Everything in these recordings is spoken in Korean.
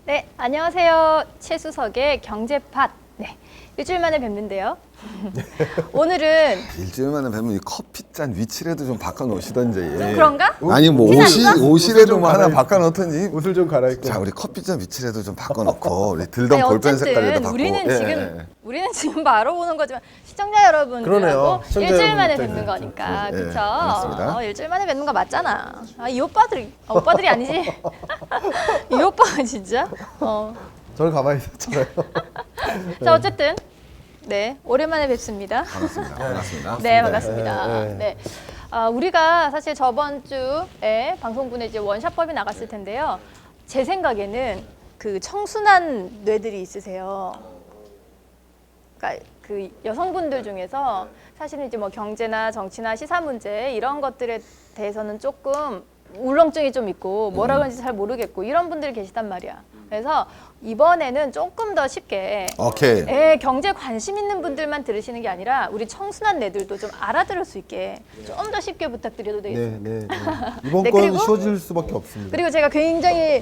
네, 안녕하세요. 최수석의 경제팟. 네, 일주일 만에 뵙는데요. 오늘은 일주일 만에 뵈면 이 커피잔 위치라도 좀 바꿔놓으시던지. 좀 그런가? 아니 뭐 옷이라도 뭐 하나 바꿔놓던지. 옷을 좀 갈아입고. 자, 우리 커피잔 위치라도 좀 바꿔놓고 우리 들던 아니, 볼펜 어쨌든 색깔에도 바꾸고. 우리는 지금 바로 오는 거지만 시청자 여러분들하고 그러네요. 시청자 일주일 만에 여러분 뵙는 거니까, 예, 그렇죠? 알겠습니다. 일주일 만에 뵙는 거 맞잖아. 이 오빠들이 아니지? 이 오빠가 진짜. 저는 가만히 있었잖아요. 자, 어쨌든 네, 오랜만에 뵙습니다. 반갑습니다. 반갑습니다. 네, 반갑습니다. 네, 네. 우리가 사실 저번 주에 방송분에 이제 원샷법이 나갔을 텐데요. 제 생각에는 그 청순한 뇌들이 있으세요. 그러니까 그 여성분들 중에서 사실은 이제 뭐 경제나 정치나 시사 문제 이런 것들에 대해서는 조금 울렁증이 좀 있고 뭐라 그런지 잘 모르겠고 이런 분들이 계시단 말이야. 그래서 이번에는 조금 더 쉽게 오케이. 경제 관심 있는 분들만 들으시는 게 아니라 우리 청순한 애들도 좀 알아들을 수 있게 좀 더 쉽게 부탁드려도 되겠습니다. 네. 이번 네, 거는 그리고- 쉬워질 수밖에 없습니다. 그리고 제가 굉장히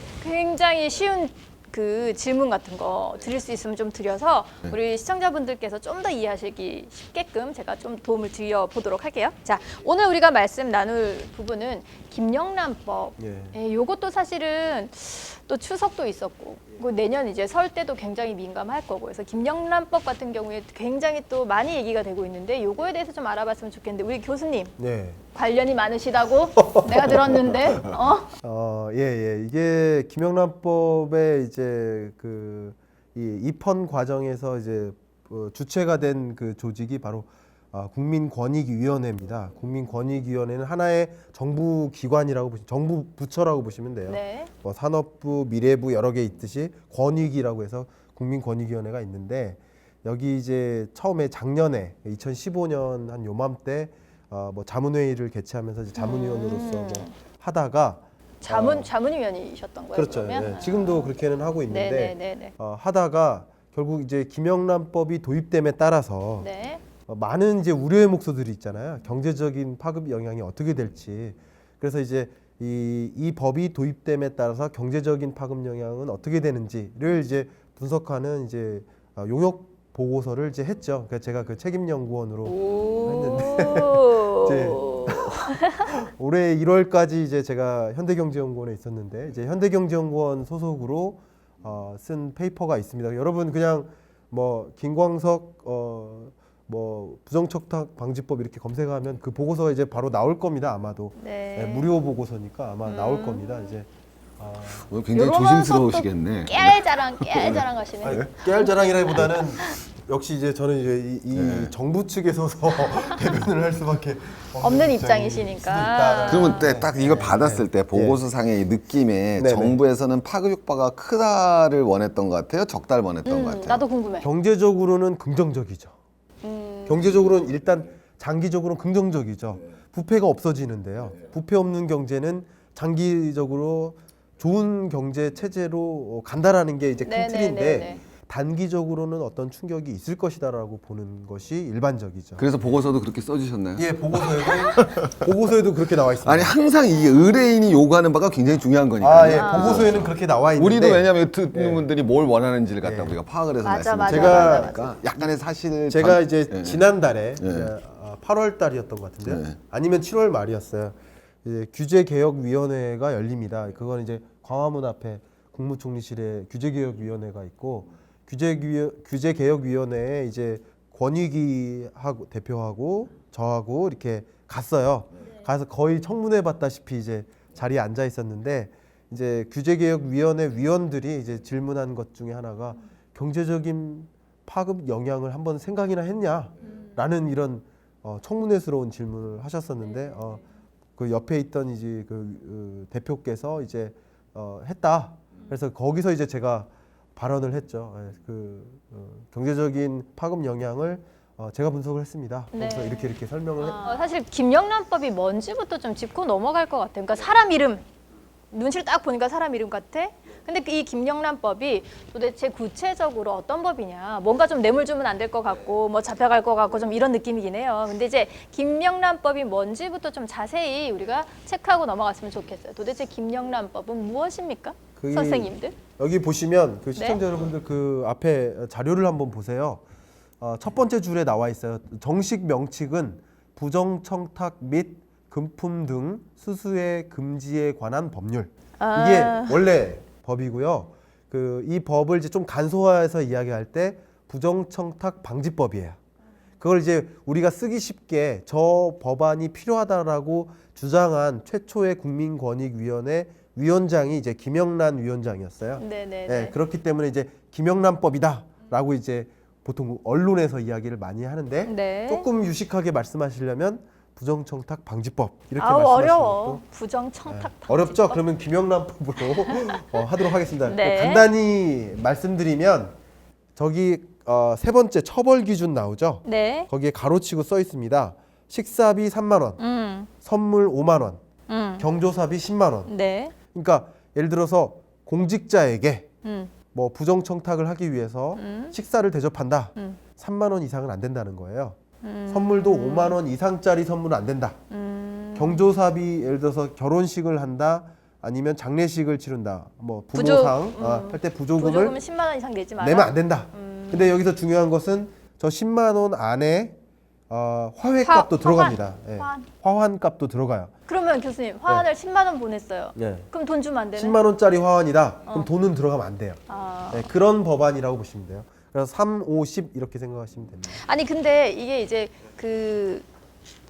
쉬운 그 질문 같은 거 드릴 수 있으면 좀 드려서 우리 시청자분들께서 좀 더 이해하시기 쉽게끔 제가 좀 도움을 드려보도록 할게요. 자, 오늘 우리가 말씀 나눌 부분은 김영란법. 예. 요것도 사실은 또 추석도 있었고 그리고 내년 이제 설 때도 굉장히 민감할 거고 그래서 김영란법 같은 경우에 굉장히 또 많이 얘기가 되고 있는데 요거에 대해서 좀 알아봤으면 좋겠는데 우리 교수님 네. 관련이 많으시다고 내가 들었는데 이게 김영란법의 이제 이 입헌 과정에서 이제 주체가 된 그 조직이 바로 국민권익위원회입니다. 국민권익위원회는 하나의 정부 기관이라고 정부 부처라고 보시면 돼요. 네. 뭐 산업부, 미래부 여러 개 있듯이 권익이라고 해서 국민권익위원회가 있는데 여기 이제 처음에 작년에 2015년 한 요맘때 뭐 자문회의를 개최하면서 이제 자문위원으로서 뭐 하다가 자문위원이셨던 거예요. 그렇죠. 그러면? 예, 지금도 그렇게는 하고 있는데 네네네. 하다가 결국 이제 김영란법이 도입됨에 따라서 네. 많은 이제 우려의 목소들이 있잖아요. 경제적인 파급 영향이 어떻게 될지. 그래서 이제 이 법이 도입됨에 따라서 경제적인 파급 영향은 어떻게 되는지를 이제 분석하는 이제 용역 보고서를 이제 했죠. 그러니까 제가 그 책임 연구원으로 이제 올해 1월까지 이제 제가 현대경제연구원에 있었는데 이제 현대경제연구원 소속으로 쓴 페이퍼가 있습니다. 여러분 그냥 뭐 김광석 뭐 부정청탁 방지법 이렇게 검색하면 그 보고서가 이제 바로 나올 겁니다. 아마도 네. 네, 무료 보고서니까 아마 나올 겁니다. 이제 오늘 굉장히 요러면서 조심스러우시겠네. 깨알 자랑 하시네. 아니, 깨알 자랑이라기보다는 역시 이제 저는 이제 이 네. 정부 측에서서 대변을 할 수밖에 없는 입장이 입장이시니까. 그러면 딱 이걸 받았을 때 예. 보고서상의 이 느낌에 네네. 정부에서는 파급 효과가 크다를 원했던 것 같아요? 적다를 원했던 것 같아요? 나도 궁금해. 경제적으로는 긍정적이죠. 경제적으로는 일단 장기적으로는 긍정적이죠. 부패가 없어지는데요. 부패 없는 경제는 장기적으로 좋은 경제 체제로 간다라는 게 이제 큰 틀인데 단기적으로는 어떤 충격이 있을 것이다라고 보는 것이 일반적이죠. 그래서 보고서도 그렇게 써주셨나요? 예, 보고서에도 그렇게 나와 있습니다. 아니 항상 이게 의뢰인이 요구하는 바가 굉장히 중요한 거니까요. 예, 보고서에는 그렇게 나와 있는데 우리도 왜냐하면 듣는 예. 분들이 뭘 원하는지를 갖다 예. 우리가 파악을 해서 맞아, 말씀을 맞아, 드리니까 약간의 사실 제가 이제 예. 지난달에 예. 이제 8월 달이었던 것 같은데요. 예. 아니면 7월 말이었어요. 이제 규제개혁위원회가 열립니다. 그건 이제 광화문 앞에 국무총리실에 규제개혁위원회가 있고 규제개혁위원회에 이제 권익위 대표하고 저하고 이렇게 갔어요. 가서 거의 청문회 받다시피 이제 자리에 앉아 있었는데 이제 규제개혁위원회 위원들이 이제 질문한 것 중에 하나가 경제적인 파급 영향을 한번 생각이나 했냐라는 이런 청문회스러운 질문을 하셨었는데 그 옆에 있던 이제 대표께서 이제 했다. 그래서 거기서 이제 제가 발언을 했죠. 경제적인 파급 영향을 제가 분석을 했습니다. 그래서 네. 이렇게 설명을 사실 김영란법이 뭔지부터 좀 짚고 넘어갈 것 같아요. 그러니까 사람 이름 눈치를 딱 보니까 사람 이름 같아. 근데 이 김영란법이 도대체 구체적으로 어떤 법이냐. 뭔가 좀 뇌물 주면 안 될 것 같고 뭐 잡혀갈 것 같고 좀 이런 느낌이긴 해요. 근데 이제 김영란법이 뭔지부터 좀 자세히 우리가 체크하고 넘어갔으면 좋겠어요. 도대체 김영란법은 무엇입니까? 선생님들. 여기 보시면 그 시청자 여러분들 그 앞에 자료를 한번 보세요. 첫 번째 줄에 나와 있어요. 정식 명칭은 부정청탁 및 금품 등 수수의 금지에 관한 법률. 이게 원래 법이고요. 그 이 법을 이제 좀 간소화해서 이야기할 때 부정청탁 방지법이에요. 그걸 이제 우리가 쓰기 쉽게 저 법안이 필요하다라고 주장한 최초의 국민권익위원회 위원장이 이제 김영란 위원장이었어요. 네네네. 네, 그렇기 때문에 이제 김영란법이다라고 이제 보통 언론에서 이야기를 많이 하는데 네. 조금 유식하게 말씀하시려면 부정청탁 방지법 이렇게 아우 말씀하시면 어려워. 또 부정청탁 방지법. 어렵죠? 그러면 김영란법으로 하도록 하겠습니다. 네. 간단히 말씀드리면 저기 세 번째 처벌 기준 나오죠? 네. 거기에 가로치고 써 있습니다. 식사비 3만 원, 선물 5만 원, 경조사비 10만 원. 네. 그러니까 예를 들어서 공직자에게 음. 뭐 부정청탁을 하기 위해서 식사를 대접한다. 3만 원 이상은 안 된다는 거예요. 선물도 5만 원 이상짜리 선물은 안 된다. 경조사비 예를 들어서 결혼식을 한다. 아니면 장례식을 치른다. 뭐 부모상 할 때 부조금을 부조금은 10만 원 이상 내지 마라. 내면 안 된다. 근데 여기서 중요한 것은 저 10만 원 안에 화훼값도 들어갑니다. 예. 화환값도 들어가요. 그러면 교수님 화환을 10만 원 보냈어요. 예. 그럼 돈 주면 안 되네? 10만 원짜리 화환이다. 그럼 돈은 들어가면 안 돼요. 아. 네, 그런 법안이라고 보시면 돼요. 그래서 3, 5, 10 이렇게 생각하시면 됩니다. 아니 근데 이게 이제 그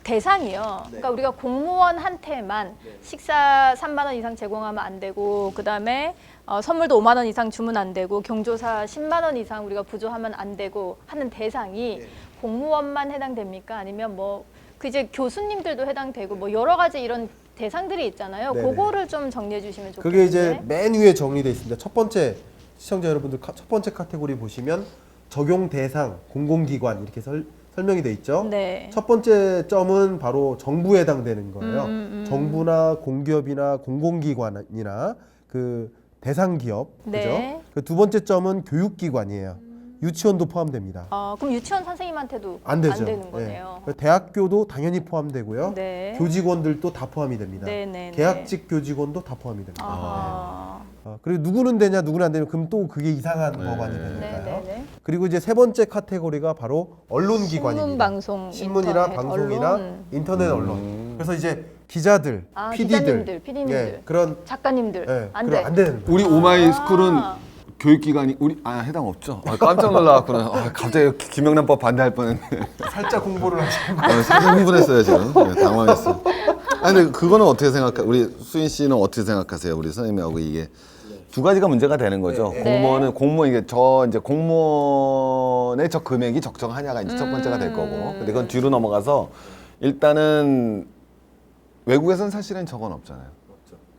대상이요. 그러니까 우리가 공무원한테만 식사 3만 원 이상 제공하면 안 되고 그다음에 선물도 5만 원 이상 주면 안 되고 경조사 10만 원 이상 우리가 부조하면 안 되고 하는 대상이 공무원만 해당됩니까? 아니면 뭐 그 이제 교수님들도 해당되고 뭐 여러 가지 이런 대상들이 있잖아요. 네네. 그거를 좀 정리해 주시면 좋겠는데. 그게 이제 맨 위에 정리되어 있습니다. 첫 번째 시청자 여러분들 첫 번째 카테고리 보시면 적용 대상 공공기관 이렇게 설명이 돼 있죠. 네. 첫 번째 점은 바로 정부에 해당되는 거예요. 정부나 공기업이나 공공기관이나 그 대상 기업, 네. 그죠? 그 두 번째 점은 교육기관이에요. 유치원도 포함됩니다. 그럼 유치원 선생님한테도 안 되죠. 되는 거네요. 네. 대학교도 당연히 포함되고요. 네. 교직원들도 다 포함이 됩니다. 네네네. 계약직 교직원도 다 포함이 됩니다. 아하. 그리고 누구는 되냐, 누구는 안 되면 그럼 또 그게 이상한 법안이 되니까요. 네네네. 그리고 이제 세 번째 카테고리가 바로 언론기관입니다. 신문, 방송, 신문이나 인터넷, 방송이나 언론. 인터넷 언론. 그래서 이제 기자들, 기자님들, PD들, PD님들, 그런 작가님들 안 돼. 안 되는 거예요. 우리 오마이 스쿨은 교육기관이 우리 해당 없죠. 깜짝 놀라갖고는 갑자기 김영란법 반대할 뻔했네. 살짝 공부를 하시고. 사실 흥분했어요 지금. 네, 당황했어. 아니 근데 그거는 어떻게 우리 수인 씨는 어떻게 생각하세요? 우리 선생님하고 이게 두 가지가 문제가 되는 거죠. 공무원은 공무원 이제 공무원의 저 금액이 적정하냐가 이제 첫 번째가 될 거고. 근데 그건 뒤로 넘어가서 일단은 외국에서는 사실은 저건 없잖아요.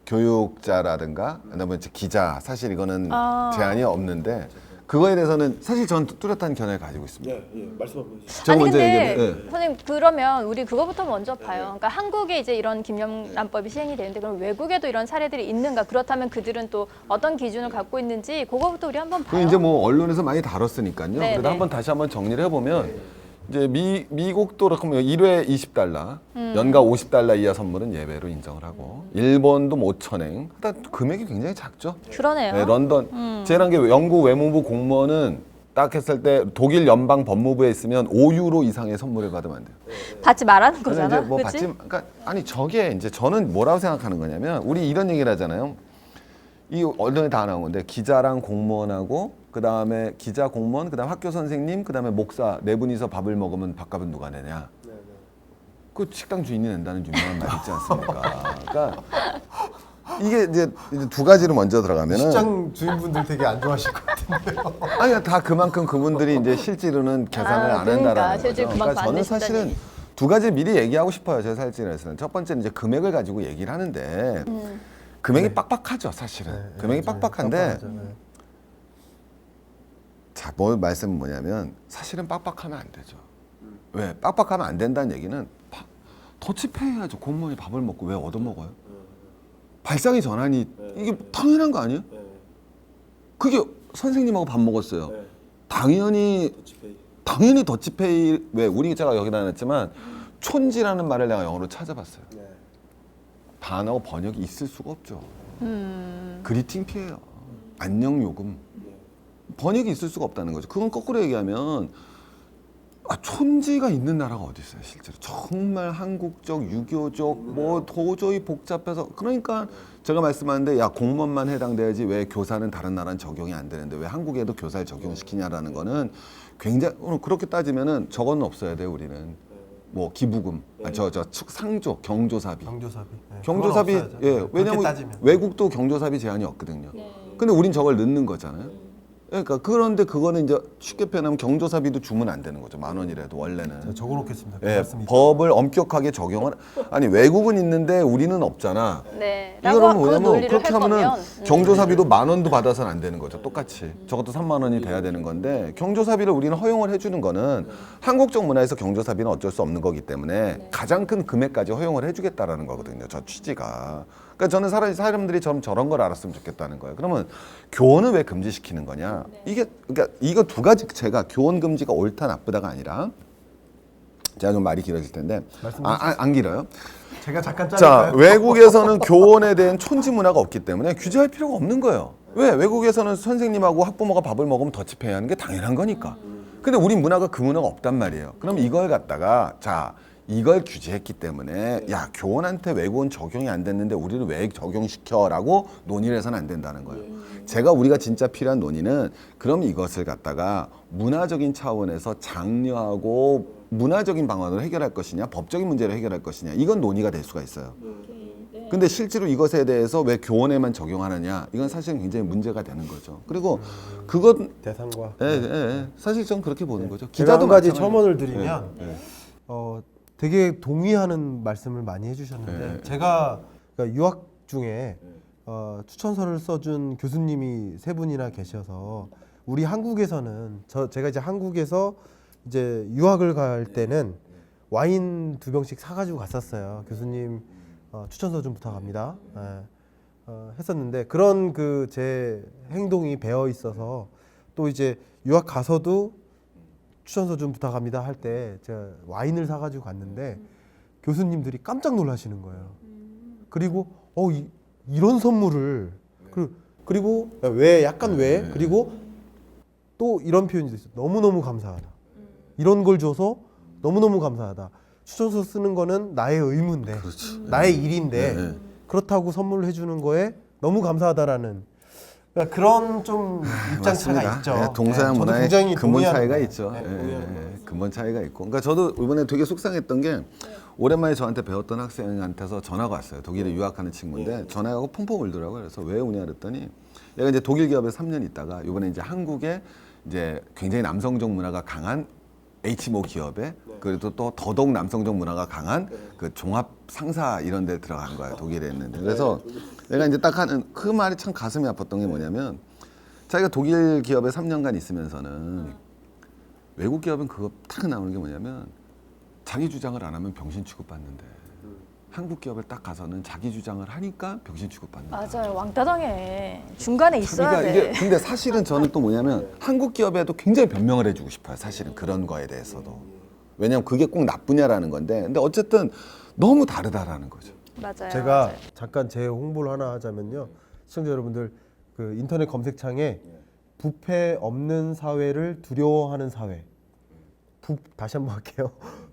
교육자라든가 그다음에 이제 기자 사실 이거는 제한이 없는데 그거에 대해서는 사실 전 뚜렷한 견해를 가지고 있습니다. 말씀 한번 해주세요. 제가 아니 먼저 근데 얘기해볼게요. 선생님 그러면 우리 그거부터 먼저 봐요. 그러니까 한국에 이제 이런 김영란법이 시행이 되는데 그럼 외국에도 이런 사례들이 있는가? 그렇다면 그들은 또 어떤 기준을 갖고 있는지 그거부터 우리 한번 그 봐요. 이제 뭐 언론에서 많이 다뤘으니까요. 네, 그래도 네. 한번 다시 한번 정리를 해보면 이제 미국도 그렇고 1회 20달러, 연가 50달러 이하 선물은 예외로 인정을 하고 일본도 5천행. 일단 금액이 굉장히 작죠. 그러네요. 네, 런던 제일 게 영국 외무부 공무원은 딱 했을 때 독일 연방 법무부에 있으면 5유로 이상의 선물을 받으면 안 돼요. 받지 말라는 그래서 거잖아. 이제 뭐 그치? 그러니까 아니 저게 이제 저는 뭐라고 생각하는 거냐면 우리 이런 얘기를 하잖아요. 이 언론에 다 나온 건데 기자랑 공무원하고 그 다음에 기자, 공무원, 그 다음에 학교 선생님, 그 다음에 목사 네 분이서 밥을 먹으면 밥값은 누가 내냐? 그 식당 주인이 낸다는 유명한 말 있지 않습니까? 그러니까 이게 이제 두 가지로 먼저 들어가면은 시장 주인분들 되게 안 좋아하실 것 같은데요. 아니 다 그만큼 그분들이 이제 실제로는 계산을 안 그러니까, 한다라는 거죠. 실제로 그만큼 그러니까 안 저는 내신다니. 사실은 두 가지 미리 얘기하고 싶어요. 제 사실에서는 첫 번째는 이제 금액을 가지고 얘기를 하는데 금액이 빡빡하죠, 사실은. 금액이 빡빡한데. 빡빡하죠. 네. 자, 말씀은 뭐냐면 사실은 빡빡하면 안 되죠. 왜? 빡빡하면 안 된다는 얘기는 더치페이 해야죠. 공무원이 밥을 먹고 왜 얻어먹어요? 발상의 전환이 이게 당연한 거 아니에요? 그게 선생님하고 밥 먹었어요. 당연히 더치페이 왜 우리 제가 여기다 놨지만 촌지라는 말을 내가 영어로 찾아봤어요. 단어 번역이 있을 수가 없죠. 그리팅 피해요. 안녕 요금. 번역이 있을 수가 없다는 거죠. 그건 거꾸로 얘기하면 촌지가 있는 나라가 어디 있어요, 실제로. 정말 한국적, 유교적, 뭐 도저히 복잡해서. 그러니까 제가 말씀하는데 야, 공무원만 해당돼야지 왜 교사는 다른 나라는 적용이 안 되는데 왜 한국에도 교사를 적용시키냐라는 거는 굉장히, 그렇게 따지면은 저거는 없어야 돼요, 우리는. 뭐 기부금, 상조, 경조사비. 경조사비. 네, 경조사비, 그건 없어야죠. 예, 그렇게 왜냐면 따지면. 외국도 경조사비 제한이 없거든요. 근데 우린 저걸 넣는 거잖아요. 그러니까 그런데 그거는 이제 쉽게 표현하면 경조사비도 주면 안 되는 거죠. 10,000원이라도 원래는. 제가 적어놓겠습니다. 그 예, 말씀이 법을 엄격하게 적용을. 아니 외국은 있는데 우리는 없잖아. 네. 라고 이거는 그 뭐냐면 논리를 그렇게 할 하면은 거면 경조사비도 10,000원도 받아서는 안 되는 거죠. 똑같이. 저것도 30,000원이 돼야 되는 건데 경조사비를 우리는 허용을 해주는 거는 한국적 문화에서 경조사비는 어쩔 수 없는 거기 때문에 가장 큰 금액까지 허용을 해주겠다라는 거거든요. 저 취지가. 그러니까 저는 사람들이 저런 걸 알았으면 좋겠다는 거예요. 그러면 교원은 왜 금지시키는 거냐? 이게 그러니까 이거 두 가지 제가 교원 금지가 옳다 나쁘다가 아니라 제가 좀 말이 길어질 텐데 안 길어요. 제가 잠깐 자, 자를까요? 외국에서는 교원에 대한 촌지 문화가 없기 때문에 규제할 필요가 없는 거예요. 왜? 외국에서는 선생님하고 학부모가 밥을 먹으면 더치페이 하는 게 당연한 거니까. 근데 우리 문화가 그 문화가 없단 말이에요. 그럼 이걸 갖다가 이걸 규제했기 때문에 야, 교원한테 외국은 적용이 안 됐는데 우리를 왜 적용시켜라고 논의를 해서는 안 된다는 거예요. 우리가 진짜 필요한 논의는 그럼 이것을 갖다가 문화적인 차원에서 장려하고 문화적인 방안으로 해결할 것이냐, 법적인 문제를 해결할 것이냐, 이건 논의가 될 수가 있어요. 근데 실제로 이것에 대해서 왜 교원에만 적용하느냐, 이건 사실 굉장히 문제가 되는 거죠. 그리고 그건 대상과 사실 전 그렇게 보는 거죠. 제가 한 가지 마찬가지로. 첨언을 드리면 예, 예. 되게 동의하는 말씀을 많이 해주셨는데 제가 그러니까 유학 중에 추천서를 써준 교수님이 3분이나 계셔서 우리 한국에서는 제가 이제 한국에서 이제 유학을 갈 때는 와인 2병씩 사가지고 갔었어요. 교수님 추천서 좀 부탁합니다. 했었는데 그런 그 제 행동이 배어 있어서 또 이제 유학 가서도 추천서 좀 부탁합니다 할 때 제가 와인을 사가지고 갔는데 교수님들이 깜짝 놀라시는 거예요. 그리고 이런 선물을 그리고 왜 약간 왜 그리고 또 이런 표현도 있어요. 너무너무 감사하다. 이런 걸 줘서 너무너무 감사하다. 추천서 쓰는 거는 나의 의무인데 그렇죠. 나의 일인데 그렇다고 선물을 해주는 거에 너무 감사하다라는 그러니까 그런 좀 입장 차가 맞습니다. 있죠. 예, 동서양 저도 문화의 굉장히 근본 동의하는 차이가 거예요. 있죠. 네, 동의하는 거예요. 근본 차이가 있고. 그러니까 저도 이번에 되게 속상했던 게 오랜만에 저한테 배웠던 학생한테서 전화가 왔어요. 독일에 유학하는 친구인데 전화하고 펑펑 울더라고요. 그래서 왜 우냐 그랬더니 얘가 이제 독일 기업에 3년 있다가 이번에 이제 한국에 이제 굉장히 남성적 문화가 강한 H모 기업에 그래도 또 더더욱 남성적 문화가 강한 그 종합 상사 이런 데 들어간 거야. 독일에 있는데. 그래서 내가 이제 딱 하는 그 말이 참 가슴이 아팠던 게 뭐냐면 자기가 독일 기업에 3년간 있으면서는 외국 기업은 그거 딱 나오는 게 뭐냐면 자기 주장을 안 하면 병신 취급받는데 한국 기업에 딱 가서는 자기 주장을 하니까 병신 취급받는다. 맞아요. 왕따 당해. 중간에 있어야 그러니까 돼. 이게 근데 사실은 저는 또 뭐냐면 한국 기업에도 굉장히 변명을 해주고 싶어요. 사실은 그런 거에 대해서도. 왜냐하면 그게 꼭 나쁘냐라는 건데 근데 어쨌든 너무 다르다라는 거죠. 맞아요. 제가 맞아요. 잠깐 제 홍보를 하나 하자면요. 시청자 여러분들 그 인터넷 검색창에 부패 없는 사회를 두려워하는 사회. 다시 한번 할게요.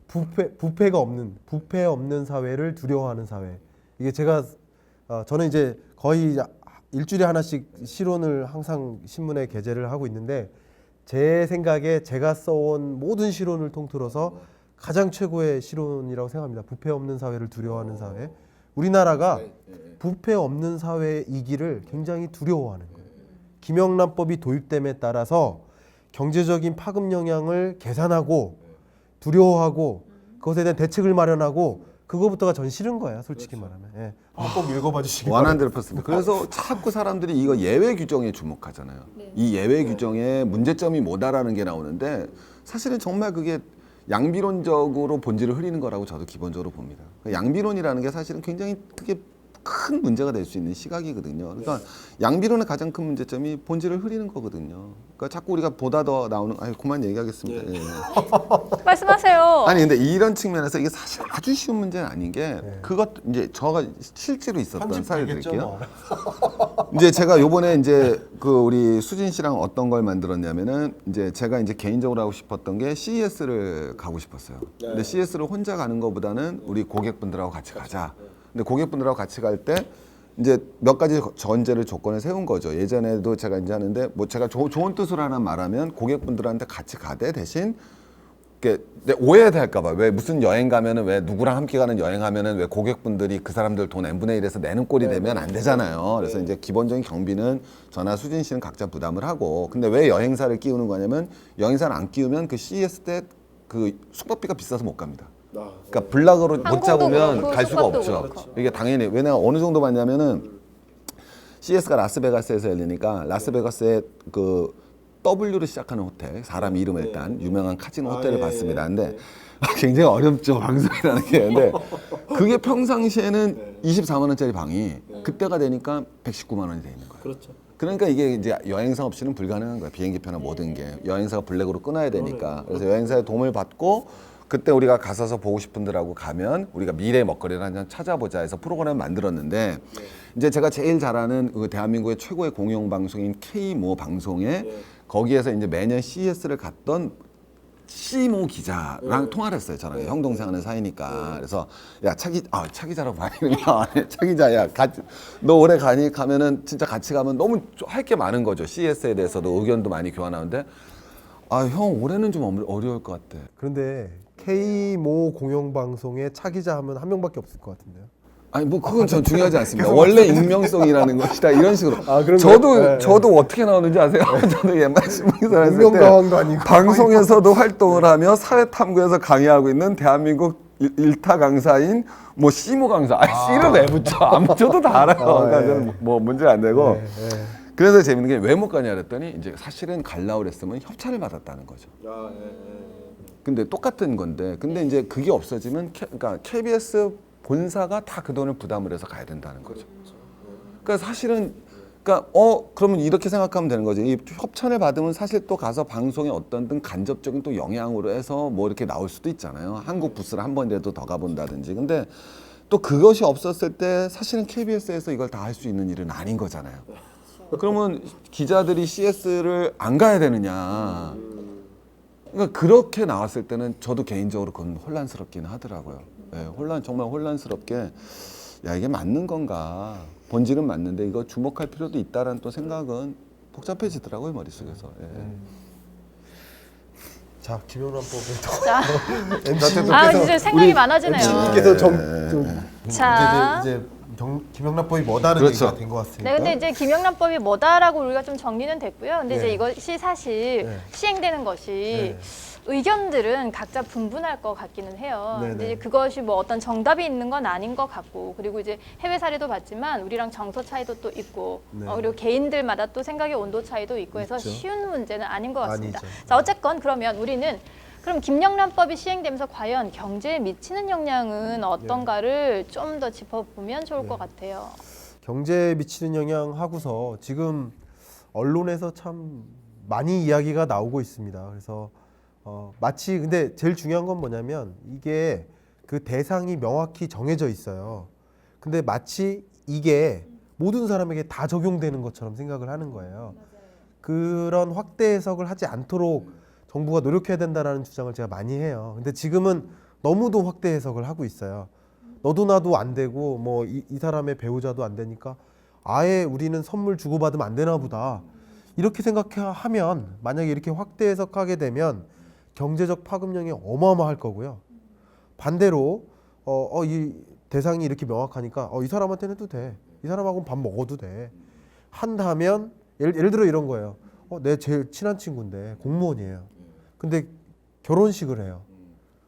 부패 없는 사회를 두려워하는 사회. 이게 제가 저는 이제 거의 일주일에 하나씩 시론을 항상 신문에 게재를 하고 있는데 제 생각에 제가 써온 모든 시론을 통틀어서 가장 최고의 시론이라고 생각합니다. 부패 없는 사회를 두려워하는 사회. 우리나라가 부패 없는 사회이기를 굉장히 두려워하는 거예요. 김영란법이 도입됨에 따라서 경제적인 파급 영향을 계산하고 두려워하고 그것에 대한 대책을 마련하고 그거부터가 전 싫은 거예요. 솔직히 말하면. 예. 한번 꼭 읽어봐 주시기 바랍니다. 100%. 그래서 자꾸 사람들이 이거 예외 규정에 주목하잖아요. 이 예외 규정의 문제점이 뭐다라는 게 나오는데 사실은 정말 그게 양비론적으로 본질을 흐리는 거라고 저도 기본적으로 봅니다. 양비론이라는 게 사실은 굉장히 그게 큰 문제가 될 수 있는 시각이거든요. 그러니까 양비론의 가장 큰 문제점이 본질을 흐리는 거거든요. 그러니까 자꾸 우리가 보다 더 나오는 그만 얘기하겠습니다. 예. 말씀하세요. 아니 근데 이런 측면에서 이게 사실 아주 쉬운 문제는 아닌 게 그것 이제 저가 실제로 있었던 사례 드릴게요. 이제 제가 요번에 이제 그 우리 수진 씨랑 어떤 걸 만들었냐면은 이제 제가 이제 개인적으로 하고 싶었던 게 CES를 가고 싶었어요. 근데 CES를 혼자 가는 것보다는 우리 고객분들하고 같이 가자. 근데 고객분들하고 같이 갈 때 이제 몇 가지 전제를 조건을 세운 거죠. 예전에도 제가 이제 하는데 뭐 제가 좋은 뜻으로 하나 말하면 고객분들한테 같이 가되 대신 오해될까봐 왜 무슨 여행 가면은 왜 누구랑 함께 가는 여행 하면은 왜 고객분들이 그 사람들 돈 n분의 1에서 내는 꼴이 되면 안 되잖아요. 그래서 이제 기본적인 경비는 저나 수진 씨는 각자 부담을 하고 근데 왜 여행사를 끼우는 거냐면 여행사를 안 끼우면 그 CES 때 그 숙박비가 비싸서 못 갑니다. 그러니까 블락으로 못 항공도 잡으면 그렇고, 갈 수가 숙박도 없죠. 그렇고. 이게 당연히 왜냐면 어느 정도 봤냐면은 CES가 라스베가스에서 열리니까 라스베가스에 그 W로 시작하는 호텔 사람 이름을 일단 유명한 카지노 호텔을 봤습니다. 근데 굉장히 어렵죠 방송이라는 게. 근데 그게 평상시에는 24만 원짜리 방이 그때가 되니까 119만 원이 돼 있는 거예요. 그렇죠. 그러니까 이게 이제 여행사 없이는 불가능한 거예요. 비행기표나 모든 게 여행사가 블랙으로 끊어야 되니까. 그래서 여행사의 도움을 받고 그때 우리가 가서 보고 싶은 데라고 가면 우리가 미래 먹거리를 한잔 찾아보자 해서 프로그램을 만들었는데 이제 제가 제일 잘하는 그 대한민국의 최고의 공영 방송인 K모 방송에 거기에서 이제 매년 CES를 갔던 C모 기자랑 통화를 했어요. 저랑 형 동생 하는 사이니까. 그래서 야 차 기자라고 많이 차 기자야 너 올해 가면은 진짜 같이 가면 너무 할 게 많은 거죠. CES에 대해서도 의견도 많이 교환하는데 형 올해는 좀 어려울 것 같아. 그런데 K모 공영방송에 차 기자 하면 한 명밖에 없을 것 같은데요. 아니 뭐 그건 전 중요하지 않습니다. 원래 익명성이라는 것이다 이런 식으로. 그런 저도 거예요? 네, 저도 어떻게 나오는지 아세요? 저도 옛날 신문기사 했을 익명가왕도 때 아니고. 방송에서도 활동을 하며 사회탐구에서 강의하고 있는 대한민국 일타 강사인 뭐 C모 강사. C를 왜 붙여? 안 붙여도 다 알아요. 그러니까 저는 뭐 문제 안 되고. 그래서 재밌는 게 왜 못 가냐 그랬더니 이제 사실은 갈라고 그랬으면 협찬을 받았다는 거죠. 근데 똑같은 건데 근데 이제 그게 없어지면 그러니까 KBS 본사가 다 그 돈을 부담을 해서 가야 된다는 거죠. 그러니까 사실은 그러니까 그러면 이렇게 생각하면 되는 거죠. 이 협찬을 받으면 사실 또 가서 방송에 어떤 든 간접적인 또 영향으로 해서 뭐 이렇게 나올 수도 있잖아요. 한국 부스를 한 번이라도 더 가본다든지. 근데 또 그것이 없었을 때 사실은 KBS에서 이걸 다 할 수 있는 일은 아닌 거잖아요. 그러면 기자들이 CS를 안 가야 되느냐. 그러니까 그렇게 나왔을 때는 저도 개인적으로 그건 혼란스럽긴 하더라고요. 정말 혼란스럽게 이게 맞는 건가? 본질은 맞는데 이거 주목할 필요도 있다라는 또 생각은 복잡해지더라고요 머릿속에서. 자 김영란법에 자, MC님께서 이제 생각이 많아지네요. MC님께서 자. 이제 김영란법이 뭐다는 그렇죠. 얘기가 된 것 같으니까. 네, 근데 이제 김영란법이 뭐다라고 우리가 좀 정리는 됐고요. 근데 이제 이것이 사실 시행되는 것이 의견들은 각자 분분할 것 같기는 해요. 근데 이제 그것이 뭐 어떤 정답이 있는 건 아닌 것 같고, 그리고 이제 해외 사례도 봤지만 우리랑 정서 차이도 또 있고, 그리고 개인들마다 또 생각의 온도 차이도 있고 해서 쉬운 문제는 아닌 것 같습니다. 아니죠. 자, 어쨌건 그러면 우리는 그럼 김영란법이 시행되면서 과연 경제에 미치는 영향은 어떤가를 좀 더 짚어보면 좋을 것 같아요. 경제에 미치는 영향 하고서 지금 언론에서 참 많이 이야기가 나오고 있습니다. 그래서 마치 근데 제일 중요한 건 뭐냐면 이게 그 대상이 명확히 정해져 있어요. 근데 마치 이게 모든 사람에게 다 적용되는 것처럼 생각을 하는 거예요. 그런 확대 해석을 하지 않도록 정부가 노력해야 된다라는 주장을 제가 많이 해요. 근데 지금은 너무도 확대 해석을 하고 있어요. 너도 나도 안 되고 뭐 이 사람의 배우자도 안 되니까 아예 우리는 선물 주고받으면 안 되나 보다. 이렇게 생각하면 만약에 이렇게 확대 해석하게 되면 경제적 파급력이 어마어마할 거고요. 반대로 이 대상이 이렇게 명확하니까 이 사람한테는 해도 돼. 이 사람하고는 밥 먹어도 돼. 한다면 예를 들어 이런 거예요. 내 제일 친한 친구인데 공무원이에요. 근데 결혼식을 해요.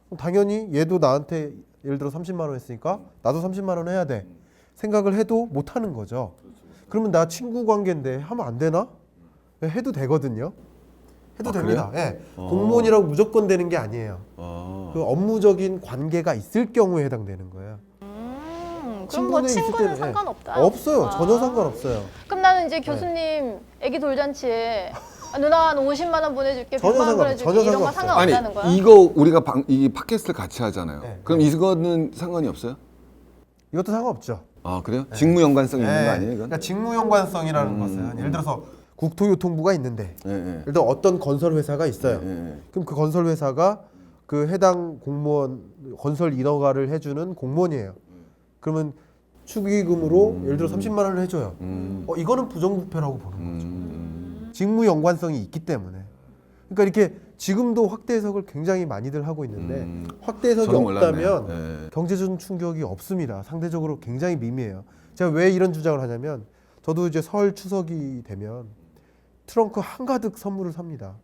그럼 당연히 얘도 나한테 예를 들어 30만 원 했으니까 나도 30만 원 해야 돼. 생각을 해도 못 하는 거죠. 그러면 나 친구 관계인데 하면 안 되나? 해도 되거든요. 해도 됩니다. 예. 공무원이라고 무조건 되는 게 아니에요. 그 업무적인 관계가 있을 경우에 해당되는 거예요. 그럼 뭐 친분에 있을 친구는 때는, 상관없다. 없어요. 아. 전혀 상관없어요. 그럼 나는 이제 교수님 애기 돌잔치에 누나 한 50만 원 보내줄게, 전혀 100만 원 상관- 보내줄게 전혀 이런 거 상관없어요. 아니 상관없다는 거야? 이거 우리가 이 팟캐스트를 같이 하잖아요. 네. 그럼 이거는 상관이 없어요? 이것도 상관없죠. 아 그래요? 직무 연관성이 있는 거 아니에요? 이건? 그러니까 직무 연관성이라는 것은 예를 들어서 국토교통부가 있는데 예, 예. 예를 들어 어떤 건설 회사가 있어요. 예, 예. 그럼 그 건설 회사가 그 해당 공무원 건설 인허가를 해주는 공무원이에요. 그러면 축의금으로 예를 들어 30만 원을 해줘요. 이거는 부정부패라고 보는 거죠. 직무 연관성이 있기 때문에. 그러니까 이렇게 지금도 확대 해석을 굉장히 많이들 하고 있는데 확대 해석이 저도 몰랐네요. 없다면 네. 경제적 충격이 없습니다. 상대적으로 굉장히 미미해요. 제가 왜 이런 주장을 하냐면 저도 이제 설 추석이 되면 트렁크 한가득 선물을 삽니다.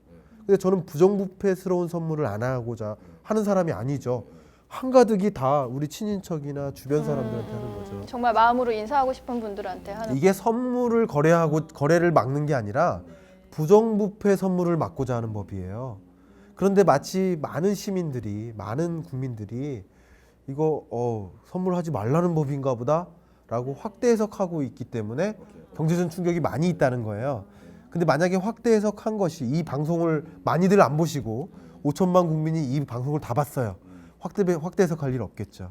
근데 저는 부정부패스러운 선물을 안 하고자 하는 사람이 아니죠. 한가득이 다 우리 친인척이나 주변 사람들한테 하는 거죠. 정말 마음으로 인사하고 싶은 분들한테 하는. 이게 선물을 거래를 막는 게 아니라 부정부패 선물을 막고자 하는 법이에요. 그런데 마치 많은 시민들이, 많은 국민들이 이거 선물하지 말라는 법인가 보다라고 확대 해석하고 있기 때문에 경제적 충격이 많이 있다는 거예요. 근데 만약에 확대 해석한 것이 이 방송을 많이들 안 보시고 5천만 국민이 이 방송을 다 봤어요. 확대 해석할 일 없겠죠.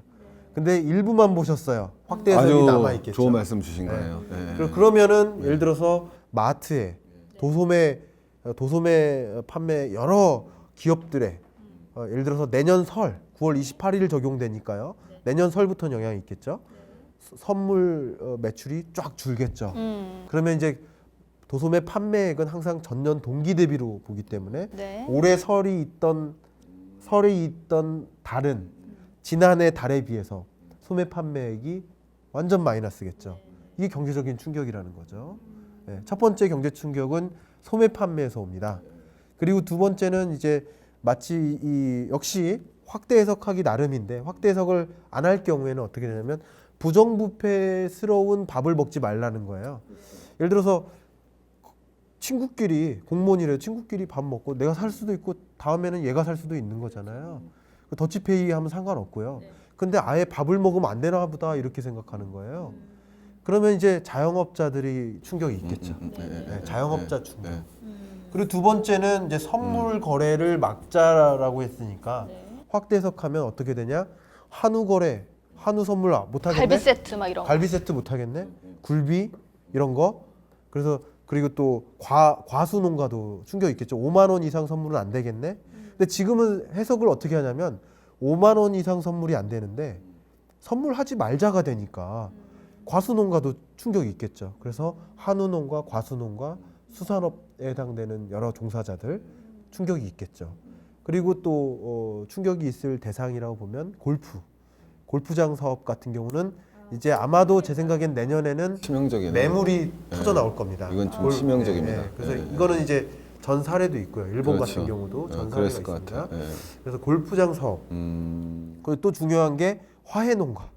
근데 일부만 보셨어요. 확대 해석이 남아 있겠죠. 좋은 말씀 주신 거예요. 예. 그러면은 예를 들어서 마트에 도소매 판매 여러 기업들의 예를 들어서 내년 설 9월 28일 적용되니까요. 내년 설부터는 영향이 있겠죠. 선물 매출이 쫙 줄겠죠. 그러면 이제 도소매 판매액은 항상 전년 동기 대비로 보기 때문에 네. 올해 설이 있던 달은 지난해 달에 비해서 소매 판매액이 완전 마이너스겠죠. 이게 경제적인 충격이라는 거죠. 네, 첫 번째 경제 충격은 소매 판매에서 옵니다. 그리고 두 번째는 이제 마치 이 역시 확대 해석하기 나름인데 확대 해석을 안 할 경우에는 어떻게 되냐면 부정부패스러운 밥을 먹지 말라는 거예요. 예를 들어서 친구끼리 공무원이래요. 친구끼리 밥 먹고 내가 살 수도 있고 다음에는 얘가 살 수도 있는 거잖아요. 더치페이 하면 상관없고요. 근데 아예 밥을 먹으면 안 되나 보다 이렇게 생각하는 거예요. 그러면 이제 자영업자들이 충격이 있겠죠. 네, 자영업자 충격. 그리고 두 번째는 이제 선물 거래를 막자라고 했으니까 확대 해석하면 어떻게 되냐? 한우 거래, 한우 선물 못 하겠네. 갈비 세트 막 이런 거. 갈비 세트 못 하겠네. 굴비 이런 거. 그래서 그리고 또 과수 농가도 충격이 있겠죠. 5만 원 이상 선물은 안 되겠네. 근데 지금은 해석을 어떻게 하냐면 5만 원 이상 선물이 안 되는데 선물하지 말자가 되니까 과수 농가도 충격이 있겠죠. 그래서 한우 농가, 과수 농가, 수산업에 해당되는 여러 종사자들 충격이 있겠죠. 그리고 또 충격이 있을 대상이라고 보면 골프장 사업 같은 경우는 이제 아마도 제 생각엔 내년에는 치명적이네요. 매물이 터져 나올 겁니다. 이건 좀 치명적입니다. 그래서 예. 이거는 이제 전 사례도 있고요. 일본 그렇죠. 같은 경우도 전 사례가 그랬을 것 있습니다. 같아요. 예. 그래서 골프장 사업. 그리고 또 중요한 게 화훼 농가.